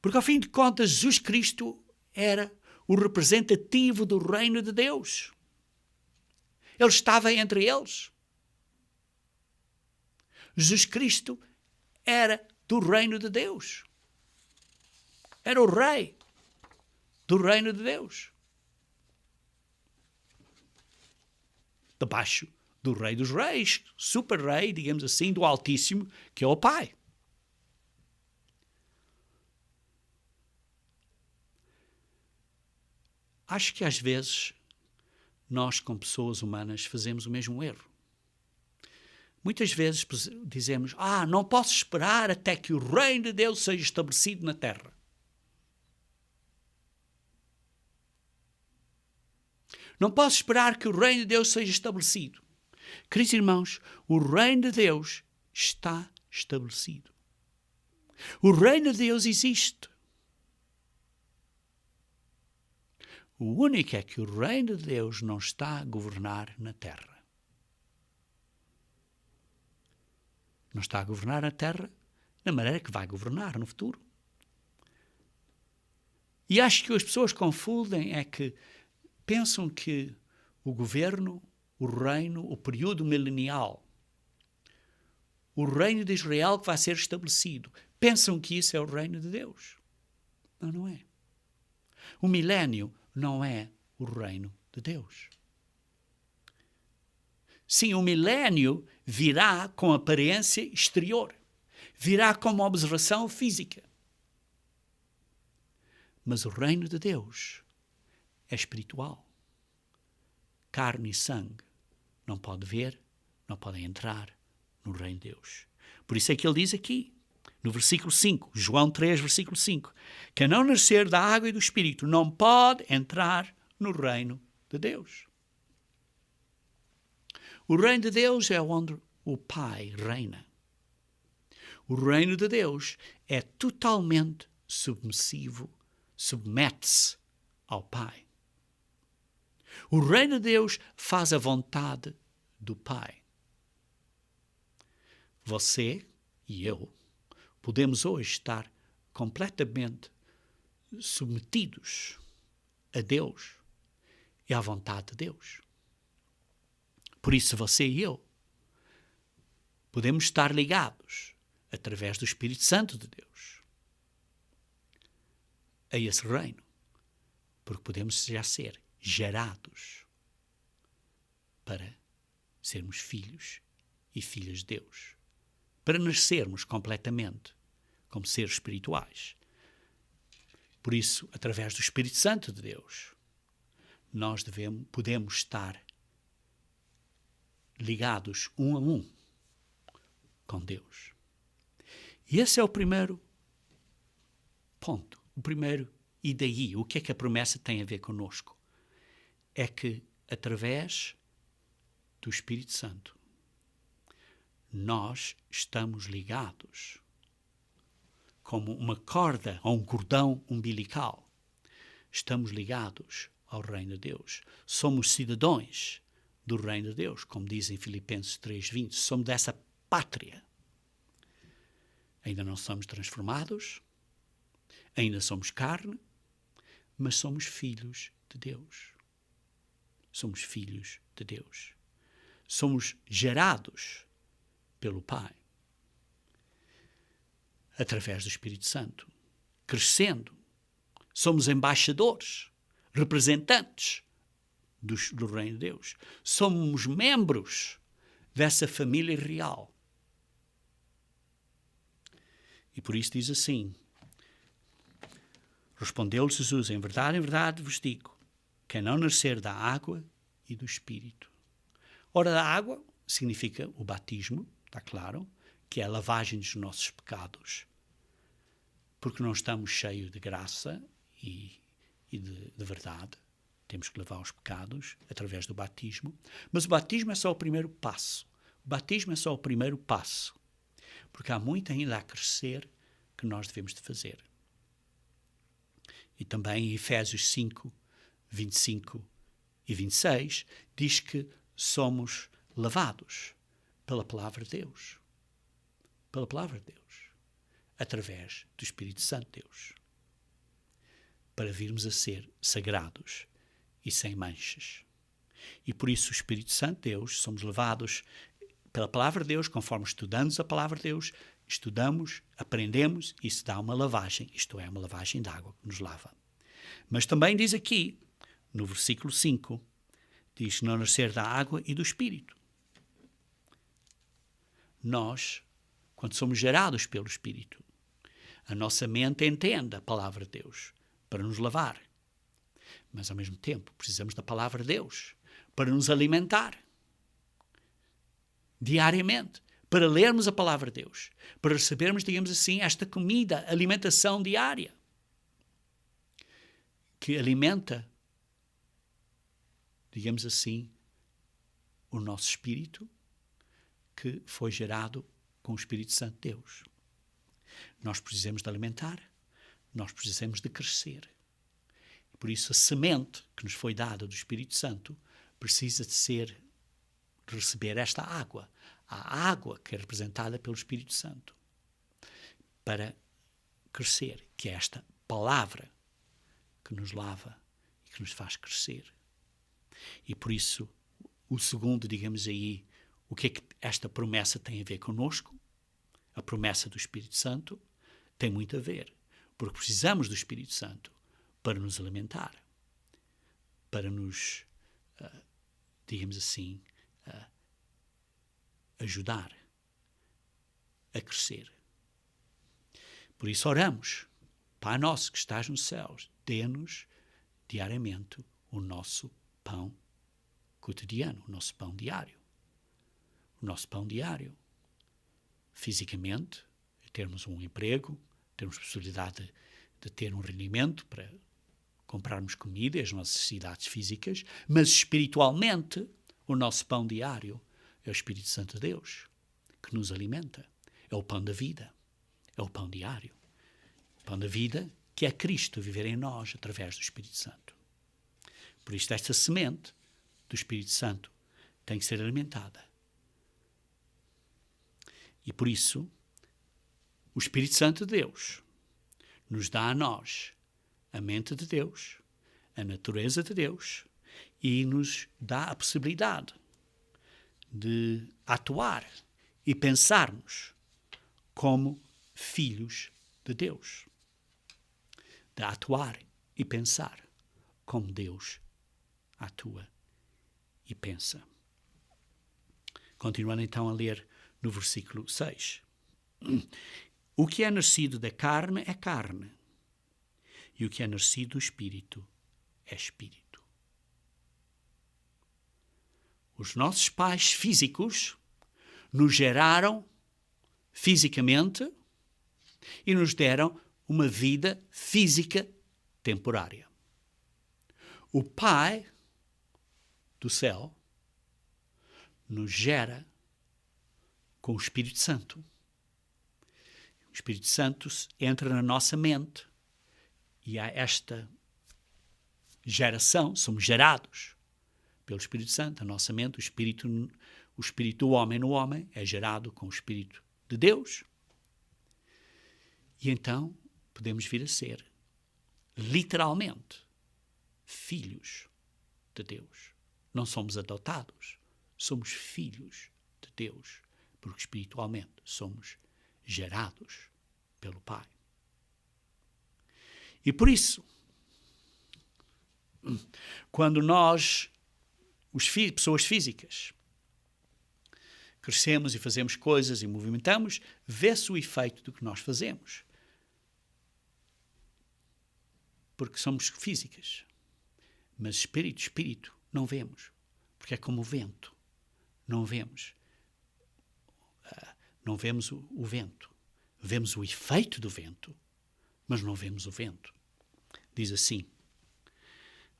Speaker 1: Porque, ao fim de contas, Jesus Cristo era o representativo do reino de Deus. Ele estava entre eles. Jesus Cristo era do reino de Deus. Era o rei do reino de Deus. Debaixo do rei dos reis, super rei, digamos assim, do Altíssimo, que é o Pai. Acho que às vezes nós, como pessoas humanas, fazemos o mesmo erro. Muitas vezes dizemos, não posso esperar até que o reino de Deus seja estabelecido na terra. Não posso esperar que o reino de Deus seja estabelecido. Queridos irmãos, o reino de Deus está estabelecido. O reino de Deus existe. O único é que o reino de Deus não está a governar na terra. Não está a governar na terra da maneira que vai governar no futuro. E acho que as pessoas confundem que pensam que o governo, o reino, o período milenial, o reino de Israel que vai ser estabelecido, pensam que isso é o reino de Deus. Não, não é. O milénio não é o reino de Deus. Sim, o milénio virá com aparência exterior. Virá como observação física. Mas o reino de Deus é espiritual. Carne e sangue não pode ver, não podem entrar no reino de Deus. Por isso é que ele diz aqui, no versículo 5, João 3, versículo 5, que não nascer da água e do Espírito não pode entrar no reino de Deus. O reino de Deus é onde o Pai reina. O reino de Deus é totalmente submissivo, submete-se ao Pai. O reino de Deus faz a vontade do Pai. Você e eu podemos hoje estar completamente submetidos a Deus e à vontade de Deus. Por isso você e eu podemos estar ligados através do Espírito Santo de Deus a esse reino, porque podemos já ser gerados para sermos filhos e filhas de Deus, para nascermos completamente como seres espirituais. Por isso, através do Espírito Santo de Deus, nós podemos estar ligados um a um com Deus. E esse é o primeiro ponto, o primeiro e daí. O que é que a promessa tem a ver conosco? É que, através do Espírito Santo, nós estamos ligados como uma corda ou um cordão umbilical. Estamos ligados ao reino de Deus. Somos cidadãos do reino de Deus, como diz em Filipenses 3:20. Somos dessa pátria. Ainda não somos transformados, ainda somos carne, mas somos filhos de Deus. Somos filhos de Deus. Somos gerados pelo Pai, através do Espírito Santo, crescendo. Somos embaixadores, representantes do reino de Deus. Somos membros dessa família real. E por isso diz assim, respondeu-lhe Jesus, em verdade vos digo, quem não nascer da água e do Espírito. Ora, da água significa o batismo, está claro, que é a lavagem dos nossos pecados, porque não estamos cheios de graça e de verdade. Temos que lavar os pecados através do batismo. Mas o batismo é só o primeiro passo. O batismo é só o primeiro passo. Porque há muito ainda a crescer que nós devemos de fazer. E também em Efésios 5, 25 e 26, diz que somos lavados pela palavra de Deus. Pela palavra de Deus. Através do Espírito Santo de Deus. Para virmos a ser sagrados e sem manchas. E por isso o Espírito Santo de Deus, somos levados pela palavra de Deus, conforme estudamos a palavra de Deus, estudamos, aprendemos e se dá uma lavagem, isto é, uma lavagem de água que nos lava. Mas também diz aqui, no versículo 5, diz não nascer da água e do Espírito. Nós, quando somos gerados pelo Espírito, a nossa mente entende a palavra de Deus para nos lavar. Mas, ao mesmo tempo, precisamos da palavra de Deus para nos alimentar diariamente, para lermos a palavra de Deus, para recebermos, digamos assim, esta comida, alimentação diária, que alimenta, digamos assim, o nosso espírito, que foi gerado com o Espírito Santo de Deus. Nós precisamos de alimentar, nós precisamos de crescer. Por isso, a semente que nos foi dada do Espírito Santo precisa de receber esta água, a água que é representada pelo Espírito Santo, para crescer, que é esta palavra que nos lava e que nos faz crescer. E por isso, o segundo, digamos aí, o que é que esta promessa tem a ver connosco? A promessa do Espírito Santo tem muito a ver, porque precisamos do Espírito Santo para nos alimentar, para nos, digamos assim, ajudar a crescer. Por isso oramos: Pai nosso que estás nos céus, dê-nos diariamente o nosso pão cotidiano, o nosso pão diário. O nosso pão diário. Fisicamente, termos um emprego, termos possibilidade de ter um rendimento para comprarmos comida e as nossas necessidades físicas, mas espiritualmente, o nosso pão diário é o Espírito Santo de Deus, que nos alimenta. É o pão da vida, é o pão diário. O pão da vida que é Cristo viver em nós através do Espírito Santo. Por isso, esta semente do Espírito Santo tem que ser alimentada. E por isso, o Espírito Santo de Deus nos dá a nós a mente de Deus, a natureza de Deus, e nos dá a possibilidade de atuar e pensarmos como filhos de Deus. De atuar e pensar como Deus atua e pensa. Continuando então a ler no versículo 6. O que é nascido da carne é carne, e o que é nascido do Espírito é Espírito. Os nossos pais físicos nos geraram fisicamente e nos deram uma vida física temporária. O Pai do céu nos gera com o Espírito Santo. O Espírito Santo entra na nossa mente e há esta geração, somos gerados pelo Espírito Santo. A nossa mente, o espírito do homem no homem é gerado com o Espírito de Deus. E então podemos vir a ser, literalmente, filhos de Deus. Não somos adotados, somos filhos de Deus, porque espiritualmente somos gerados pelo Pai. E por isso, quando nós, pessoas físicas, crescemos e fazemos coisas e movimentamos, vê-se o efeito do que nós fazemos. Porque somos físicas. Mas espírito, não vemos. Porque é como o vento. Não vemos. Não vemos o vento. Vemos o efeito do vento, mas não vemos o vento. Diz assim,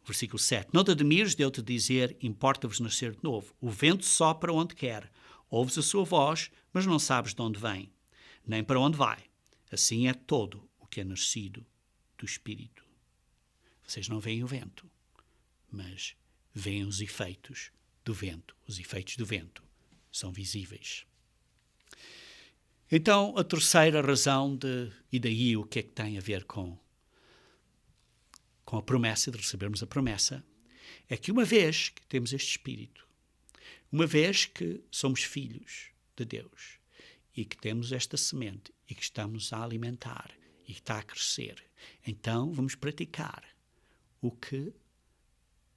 Speaker 1: versículo 7. Não te admires de eu te dizer, importa-vos nascer de novo. O vento sopra onde quer. Ouves a sua voz, mas não sabes de onde vem, nem para onde vai. Assim é todo o que é nascido do Espírito. Vocês não veem o vento, mas veem os efeitos do vento. Os efeitos do vento são visíveis. Então, a terceira razão e daí o que é que tem a ver com a promessa, de recebermos a promessa, é que uma vez que temos este Espírito, uma vez que somos filhos de Deus e que temos esta semente e que estamos a alimentar e que está a crescer, então vamos praticar o que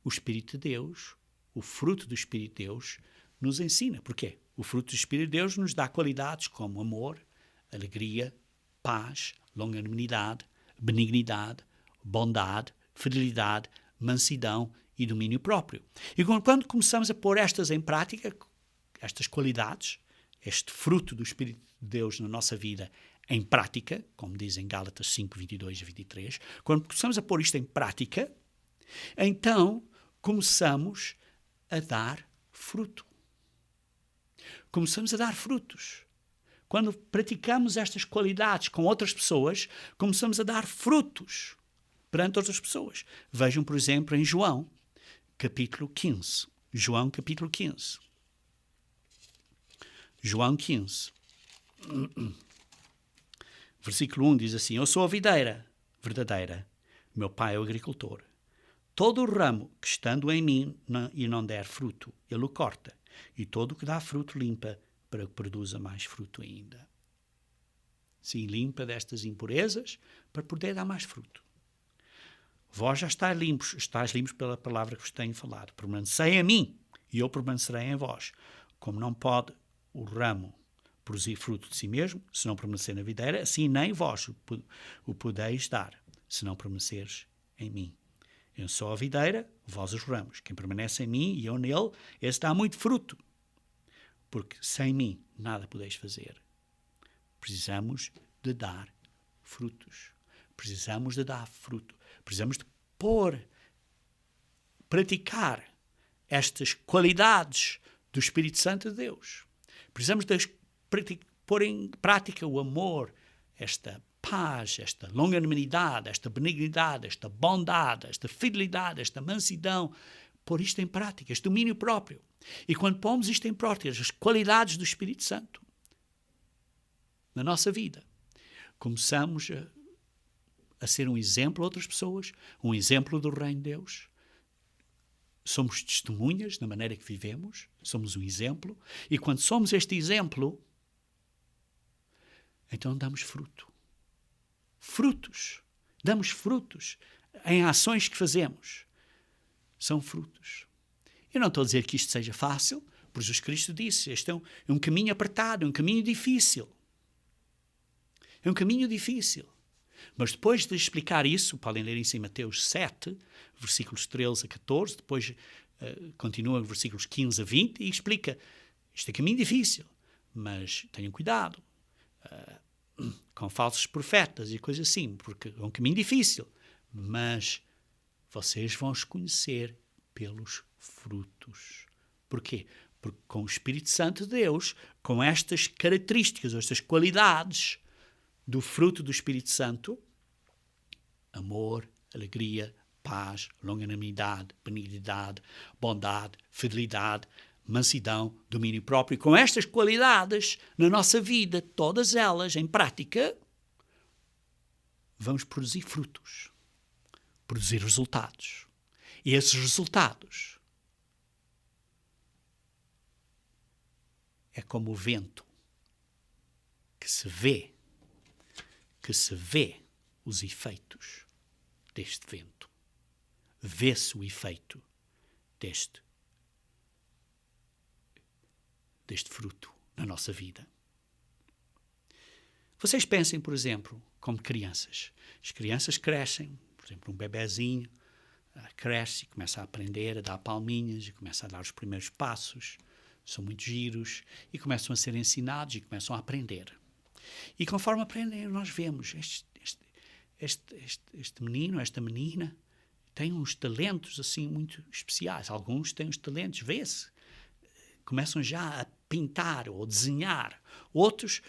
Speaker 1: o Espírito de Deus, o fruto do Espírito de Deus, nos ensina. Porquê? O fruto do Espírito de Deus nos dá qualidades como amor, alegria, paz, longanimidade, benignidade, bondade, fidelidade, mansidão e domínio próprio. E quando começamos a pôr estas em prática, estas qualidades, este fruto do Espírito de Deus na nossa vida em prática, como diz em Gálatas 5, 22 e 23, quando começamos a pôr isto em prática, então começamos a dar fruto. Começamos a dar frutos. Quando praticamos estas qualidades com outras pessoas, começamos a dar frutos perante outras pessoas. Vejam, por exemplo, em João, capítulo 15. João, capítulo 15. João 15. Versículo 1 diz assim: Eu sou a videira verdadeira, meu pai é o agricultor. Todo o ramo que estando em mim e não der fruto, ele o corta, e todo o que dá fruto limpa, para que produza mais fruto ainda. Sim, limpa destas impurezas, para poder dar mais fruto. Vós já estáis limpos pela palavra que vos tenho falado. Permanecei em mim, e eu permanecerei em vós. Como não pode o ramo produzir fruto de si mesmo, se não permanecer na videira, assim nem vós o podeis dar, se não permaneceres em mim. Eu sou a videira, vós os ramos. Quem permanece em mim e eu nele, esse dá muito fruto. Porque sem mim nada podeis fazer. Precisamos de dar frutos. Precisamos de dar fruto. Precisamos de praticar estas qualidades do Espírito Santo de Deus. Precisamos de pôr em prática o amor, esta paz, esta longanimidade, esta benignidade, esta bondade, esta fidelidade, esta mansidão, pôr isto em prática, este domínio próprio. E quando pomos isto em prática, as qualidades do Espírito Santo na nossa vida, começamos a ser um exemplo a outras pessoas, um exemplo do Reino de Deus. Somos testemunhas da maneira que vivemos, somos um exemplo, e quando somos este exemplo, então damos fruto. Frutos. Damos frutos em ações que fazemos. São frutos. Eu não estou a dizer que isto seja fácil, porque Jesus Cristo disse, este é um caminho apertado, é um caminho difícil. É um caminho difícil. Mas depois de explicar isso, podem ler isso em Mateus 7, versículos 13 a 14, depois continua em versículos 15 a 20 e explica, este é caminho difícil, mas tenham cuidado com falsos profetas e coisas assim, porque é um caminho difícil, mas vocês vão os conhecer pelos frutos. Porquê? Porque com o Espírito Santo de Deus, com estas características, estas qualidades do fruto do Espírito Santo, amor, alegria, paz, longanimidade, benignidade, bondade, fidelidade, mansidão, domínio próprio, com estas qualidades na nossa vida, todas elas em prática, vamos produzir frutos, produzir resultados. E esses resultados é como o vento que se vê os efeitos deste vento. Vê-se o efeito deste fruto na nossa vida. Vocês pensem, por exemplo, como crianças. As crianças crescem, por exemplo, um bebezinho cresce e começa a aprender a dar palminhas e começa a dar os primeiros passos, são muito giros e começam a ser ensinados e começam a aprender. E conforme aprendem, nós vemos este menino, esta menina, tem uns talentos assim muito especiais. Alguns têm uns talentos, vê-se, começam já a pintar ou desenhar. Outros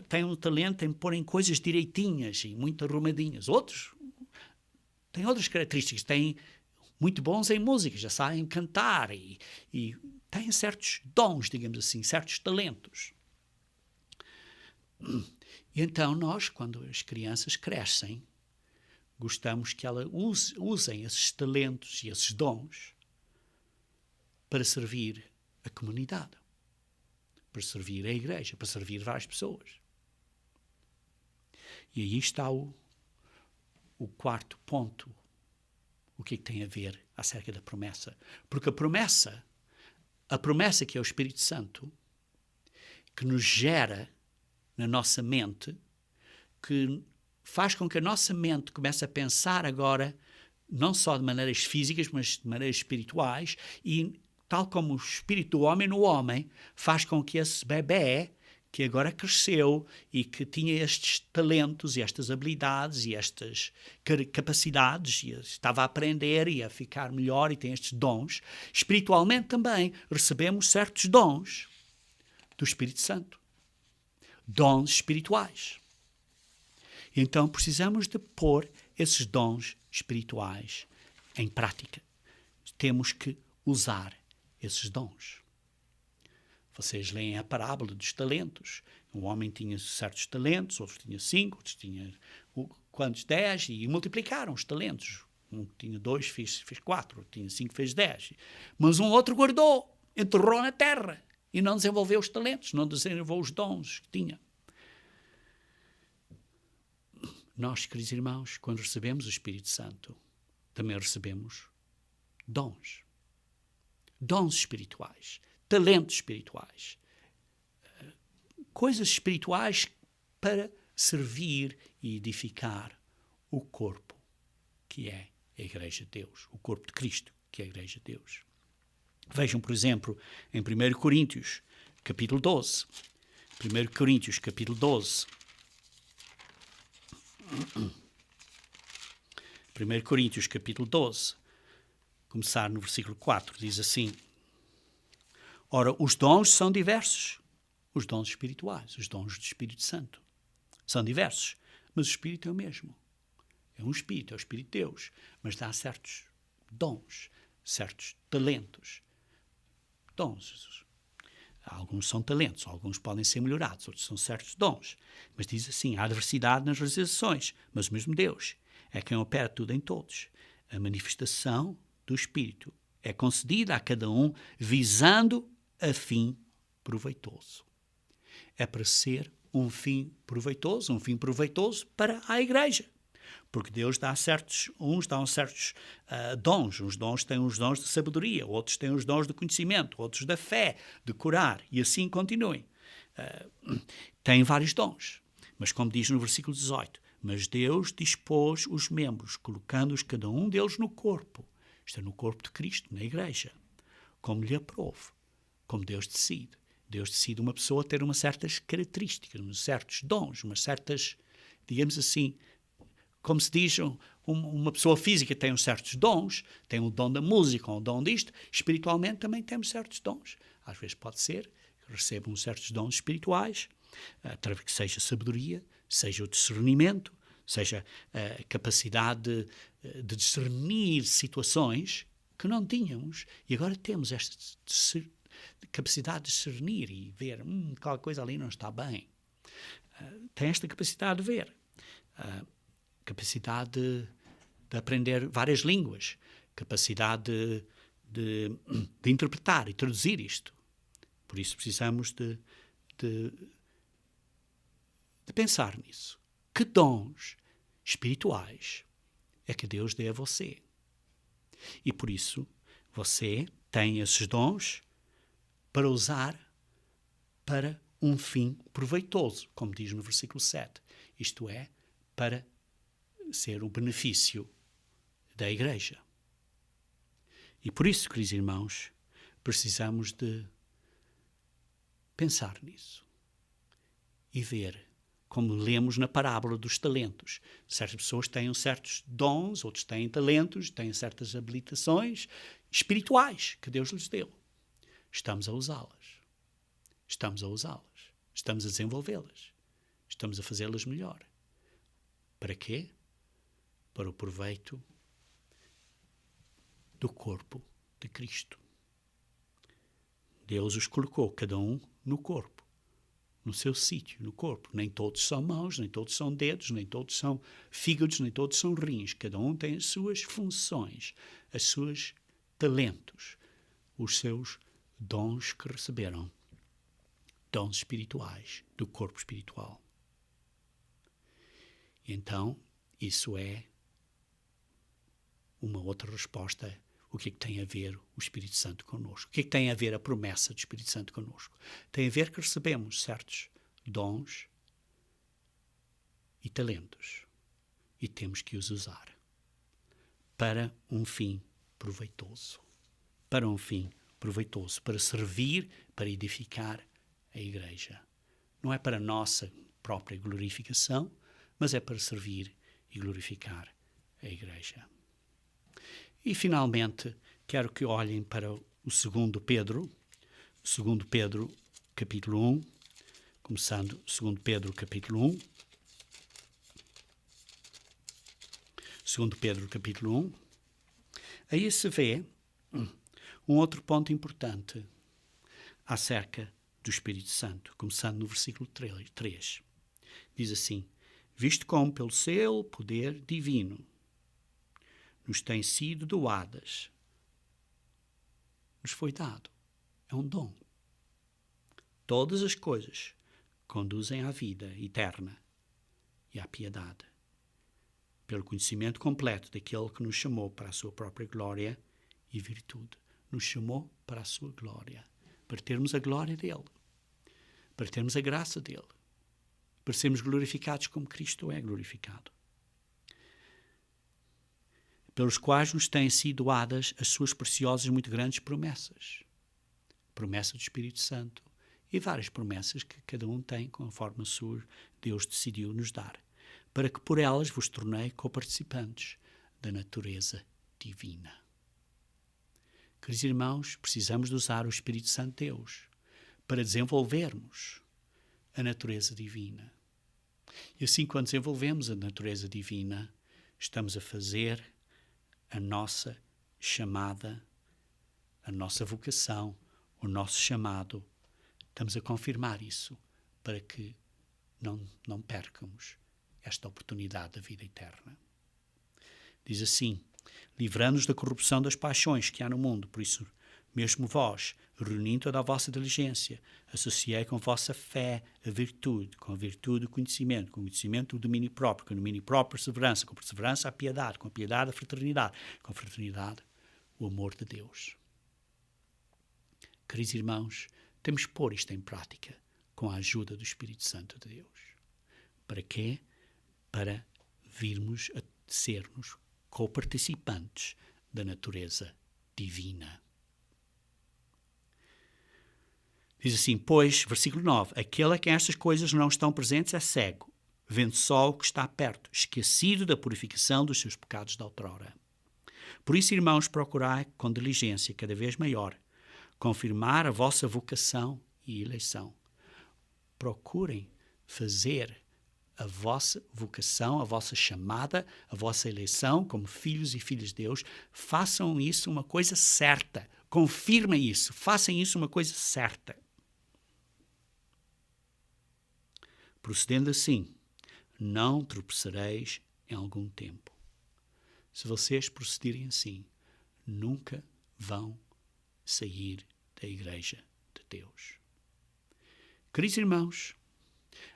Speaker 1: têm um talento em pôr em coisas direitinhas e muito arrumadinhas. Outros têm outras características, têm muito bons em música, já sabem cantar e têm certos dons, digamos assim, certos talentos. E então nós, quando as crianças crescem, gostamos que elas usem esses talentos e esses dons para servir a comunidade, para servir a igreja, para servir várias pessoas. E aí está o quarto ponto. O que é que tem a ver acerca da promessa? Porque a promessa que é o Espírito Santo, que nos gera na nossa mente, que faz com que a nossa mente comece a pensar agora não só de maneiras físicas, mas de maneiras espirituais, e tal como o espírito do homem no homem faz com que esse bebé, que agora cresceu e que tinha estes talentos e estas habilidades e estas capacidades, e estava a aprender e a ficar melhor e tem estes dons, espiritualmente também recebemos certos dons do Espírito Santo. Dons espirituais. Então precisamos de pôr esses dons espirituais em prática. Temos que usar esses dons. Vocês leem a parábola dos talentos. Um homem tinha certos talentos, outro tinha 5, outros tinha quantos? 10, e multiplicaram os talentos. Um tinha 2, fez 4, outro tinha 5, fez 10. Mas um outro guardou, enterrou na terra e não desenvolveu os talentos, não desenvolveu os dons que tinha. Nós, queridos irmãos, quando recebemos o Espírito Santo, também recebemos dons. Dons espirituais, talentos espirituais, coisas espirituais para servir e edificar o corpo, que é a Igreja de Deus, o corpo de Cristo, que é a Igreja de Deus. Vejam, por exemplo, em 1 Coríntios, capítulo 12. 1 Coríntios, capítulo 12. 1 Coríntios, capítulo 12, começar no versículo 4, diz assim: ora, os dons são diversos, os dons espirituais, os dons do Espírito Santo, são diversos, mas o Espírito é o mesmo. É um Espírito, é o Espírito de Deus, mas dá certos dons, certos talentos. Dons. Alguns são talentos, alguns podem ser melhorados, outros são certos dons. Mas diz assim, há diversidade nas realizações, mas o mesmo Deus é quem opera tudo em todos. A manifestação do Espírito é concedida a cada um visando a fim proveitoso. É para ser um fim proveitoso para a Igreja. Porque Deus dá uns dão certos dons. Uns dons têm os dons de sabedoria, outros têm os dons de conhecimento, outros da fé, de curar, e assim continuem. Têm vários dons. Mas como diz no versículo 18, mas Deus dispôs os membros, colocando-os cada um deles no corpo. Isto é, no corpo de Cristo, na Igreja. Como lhe aprouve, como Deus decide. Deus decide uma pessoa ter umas certas características, uns certos dons, umas certas, digamos assim, como se diz, uma pessoa física tem uns certos dons, tem o dom da música, o dom disto, espiritualmente também temos certos dons. Às vezes pode ser que recebam certos dons espirituais, através que seja sabedoria, seja o discernimento, seja a capacidade de discernir situações que não tínhamos, e agora temos esta capacidade de discernir e ver, qualquer coisa ali não está bem. Tem esta capacidade de ver. Capacidade de aprender várias línguas, capacidade de interpretar e traduzir isto. Por isso precisamos de pensar nisso. Que dons espirituais é que Deus dê a você? E por isso você tem esses dons para usar para um fim proveitoso, como diz no versículo 7. Isto é, para ser um benefício da Igreja. E por isso, queridos irmãos, precisamos de pensar nisso e ver, como lemos na parábola dos talentos. Certas pessoas têm certos dons, outros têm talentos, têm certas habilitações espirituais que Deus lhes deu. Estamos a usá-las. Estamos a usá-las. Estamos a desenvolvê-las. Estamos a fazê-las melhor. Para quê? Para o proveito do corpo de Cristo. Deus os colocou, cada um, no corpo, no seu sítio, no corpo. Nem todos são mãos, nem todos são dedos, nem todos são fígados, nem todos são rins. Cada um tem as suas funções, os seus talentos, os seus dons que receberam. Dons espirituais, do corpo espiritual. E então, isso é uma outra resposta. O que é que tem a ver o Espírito Santo connosco? O que é que tem a ver a promessa do Espírito Santo connosco? Tem a ver que recebemos certos dons e talentos e temos que os usar para um fim proveitoso. Para um fim proveitoso, para servir, para edificar a igreja. Não é para a nossa própria glorificação, mas é para servir e glorificar a igreja. E, finalmente, quero que olhem para o 2 Pedro, capítulo 1, começando 2 Pedro, capítulo 1. 2 Pedro, capítulo 1. Aí se vê um outro ponto importante acerca do Espírito Santo, começando no versículo 3. Diz assim: visto como pelo seu poder divino nos têm sido doadas, nos foi dado, é um dom. Todas as coisas conduzem à vida eterna e à piedade, pelo conhecimento completo daquele que nos chamou para a sua própria glória e virtude. Nos chamou para a sua glória, para termos a glória dele, para termos a graça dele, para sermos glorificados como Cristo é glorificado. Pelos quais nos têm sido doadas as suas preciosas e muito grandes promessas. Promessa do Espírito Santo e várias promessas que cada um tem conforme a sua Deus decidiu nos dar, para que por elas vos tornei coparticipantes da natureza divina. Queridos irmãos, precisamos de usar o Espírito Santo de Deus para desenvolvermos a natureza divina. E assim, quando desenvolvemos a natureza divina, estamos a fazer a nossa chamada, a nossa vocação, o nosso chamado. Estamos a confirmar isso para que não percamos esta oportunidade da vida eterna. Diz assim: livrando-nos da corrupção das paixões que há no mundo, por isso mesmo vós, reunindo toda a vossa diligência, associei com a vossa fé a virtude, com a virtude o conhecimento, com o conhecimento o domínio próprio, com o domínio próprio a perseverança, com a perseverança a piedade, com a piedade a fraternidade, com a fraternidade o amor de Deus. Queridos irmãos, temos que pôr isto em prática com a ajuda do Espírito Santo de Deus. Para quê? Para virmos a sermos coparticipantes da natureza divina. Diz assim, pois, versículo 9, aquele a quem estas coisas não estão presentes é cego, vendo só o que está perto, esquecido da purificação dos seus pecados de outrora. Por isso, irmãos, procurai com diligência cada vez maior confirmar a vossa vocação e eleição. Procurem fazer a vossa vocação, a vossa chamada, a vossa eleição como filhos e filhas de Deus. Façam isso uma coisa certa. Confirmem isso. Façam isso uma coisa certa. Procedendo assim, não tropeçareis em algum tempo. Se vocês procederem assim, nunca vão sair da Igreja de Deus. Queridos irmãos,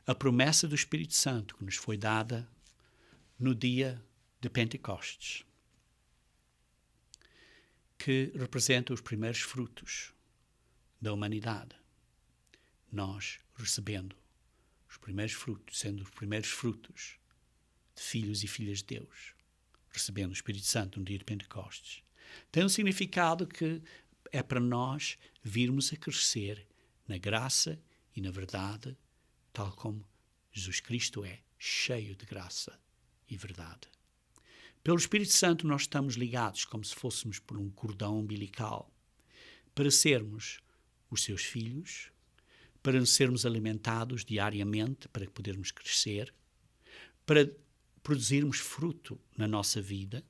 Speaker 1: a promessa do Espírito Santo que nos foi dada no dia de Pentecostes, que representa os primeiros frutos da humanidade, nós recebendo os primeiros frutos, sendo os primeiros frutos de filhos e filhas de Deus, recebendo o Espírito Santo no dia de Pentecostes, tem um significado que é para nós virmos a crescer na graça e na verdade, tal como Jesus Cristo é, cheio de graça e verdade. Pelo Espírito Santo nós estamos ligados como se fôssemos por um cordão umbilical para sermos os seus filhos, para sermos alimentados diariamente, para podermos crescer, para produzirmos fruto na nossa vida,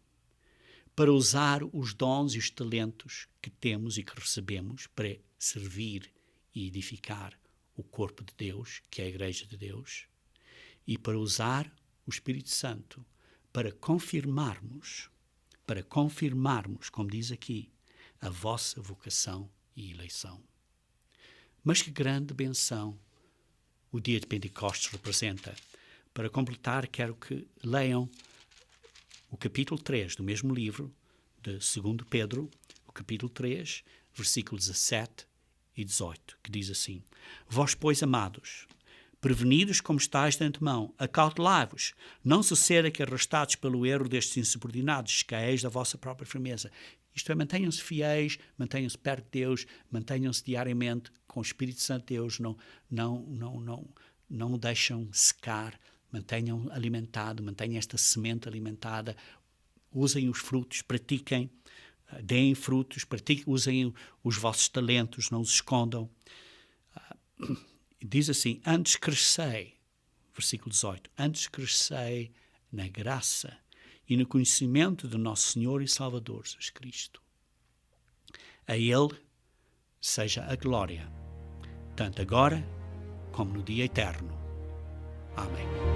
Speaker 1: para usar os dons e os talentos que temos e que recebemos para servir e edificar o corpo de Deus, que é a Igreja de Deus, e para usar o Espírito Santo para confirmarmos, como diz aqui, a vossa vocação e eleição. Mas que grande benção o dia de Pentecostes representa. Para completar, quero que leiam o capítulo 3 do mesmo livro, de 2 Pedro, o capítulo 3, versículos 17 e 18, que diz assim: Vós, pois, amados, prevenidos como estáis de antemão, acautelai-vos, não suceda que arrastados pelo erro destes insubordinados, caeis da vossa própria firmeza. Isto é, mantenham-se fiéis, mantenham-se perto de Deus, mantenham-se diariamente com o Espírito Santo de Deus, não o deixam secar, mantenham alimentado, mantenham esta semente alimentada, usem os frutos, pratiquem, deem frutos, pratiquem, usem os vossos talentos, não os escondam. Diz assim, antes crescei, versículo 18, antes crescei na graça e no conhecimento do nosso Senhor e Salvador Jesus Cristo. A Ele seja a glória, tanto agora como no dia eterno. Amém.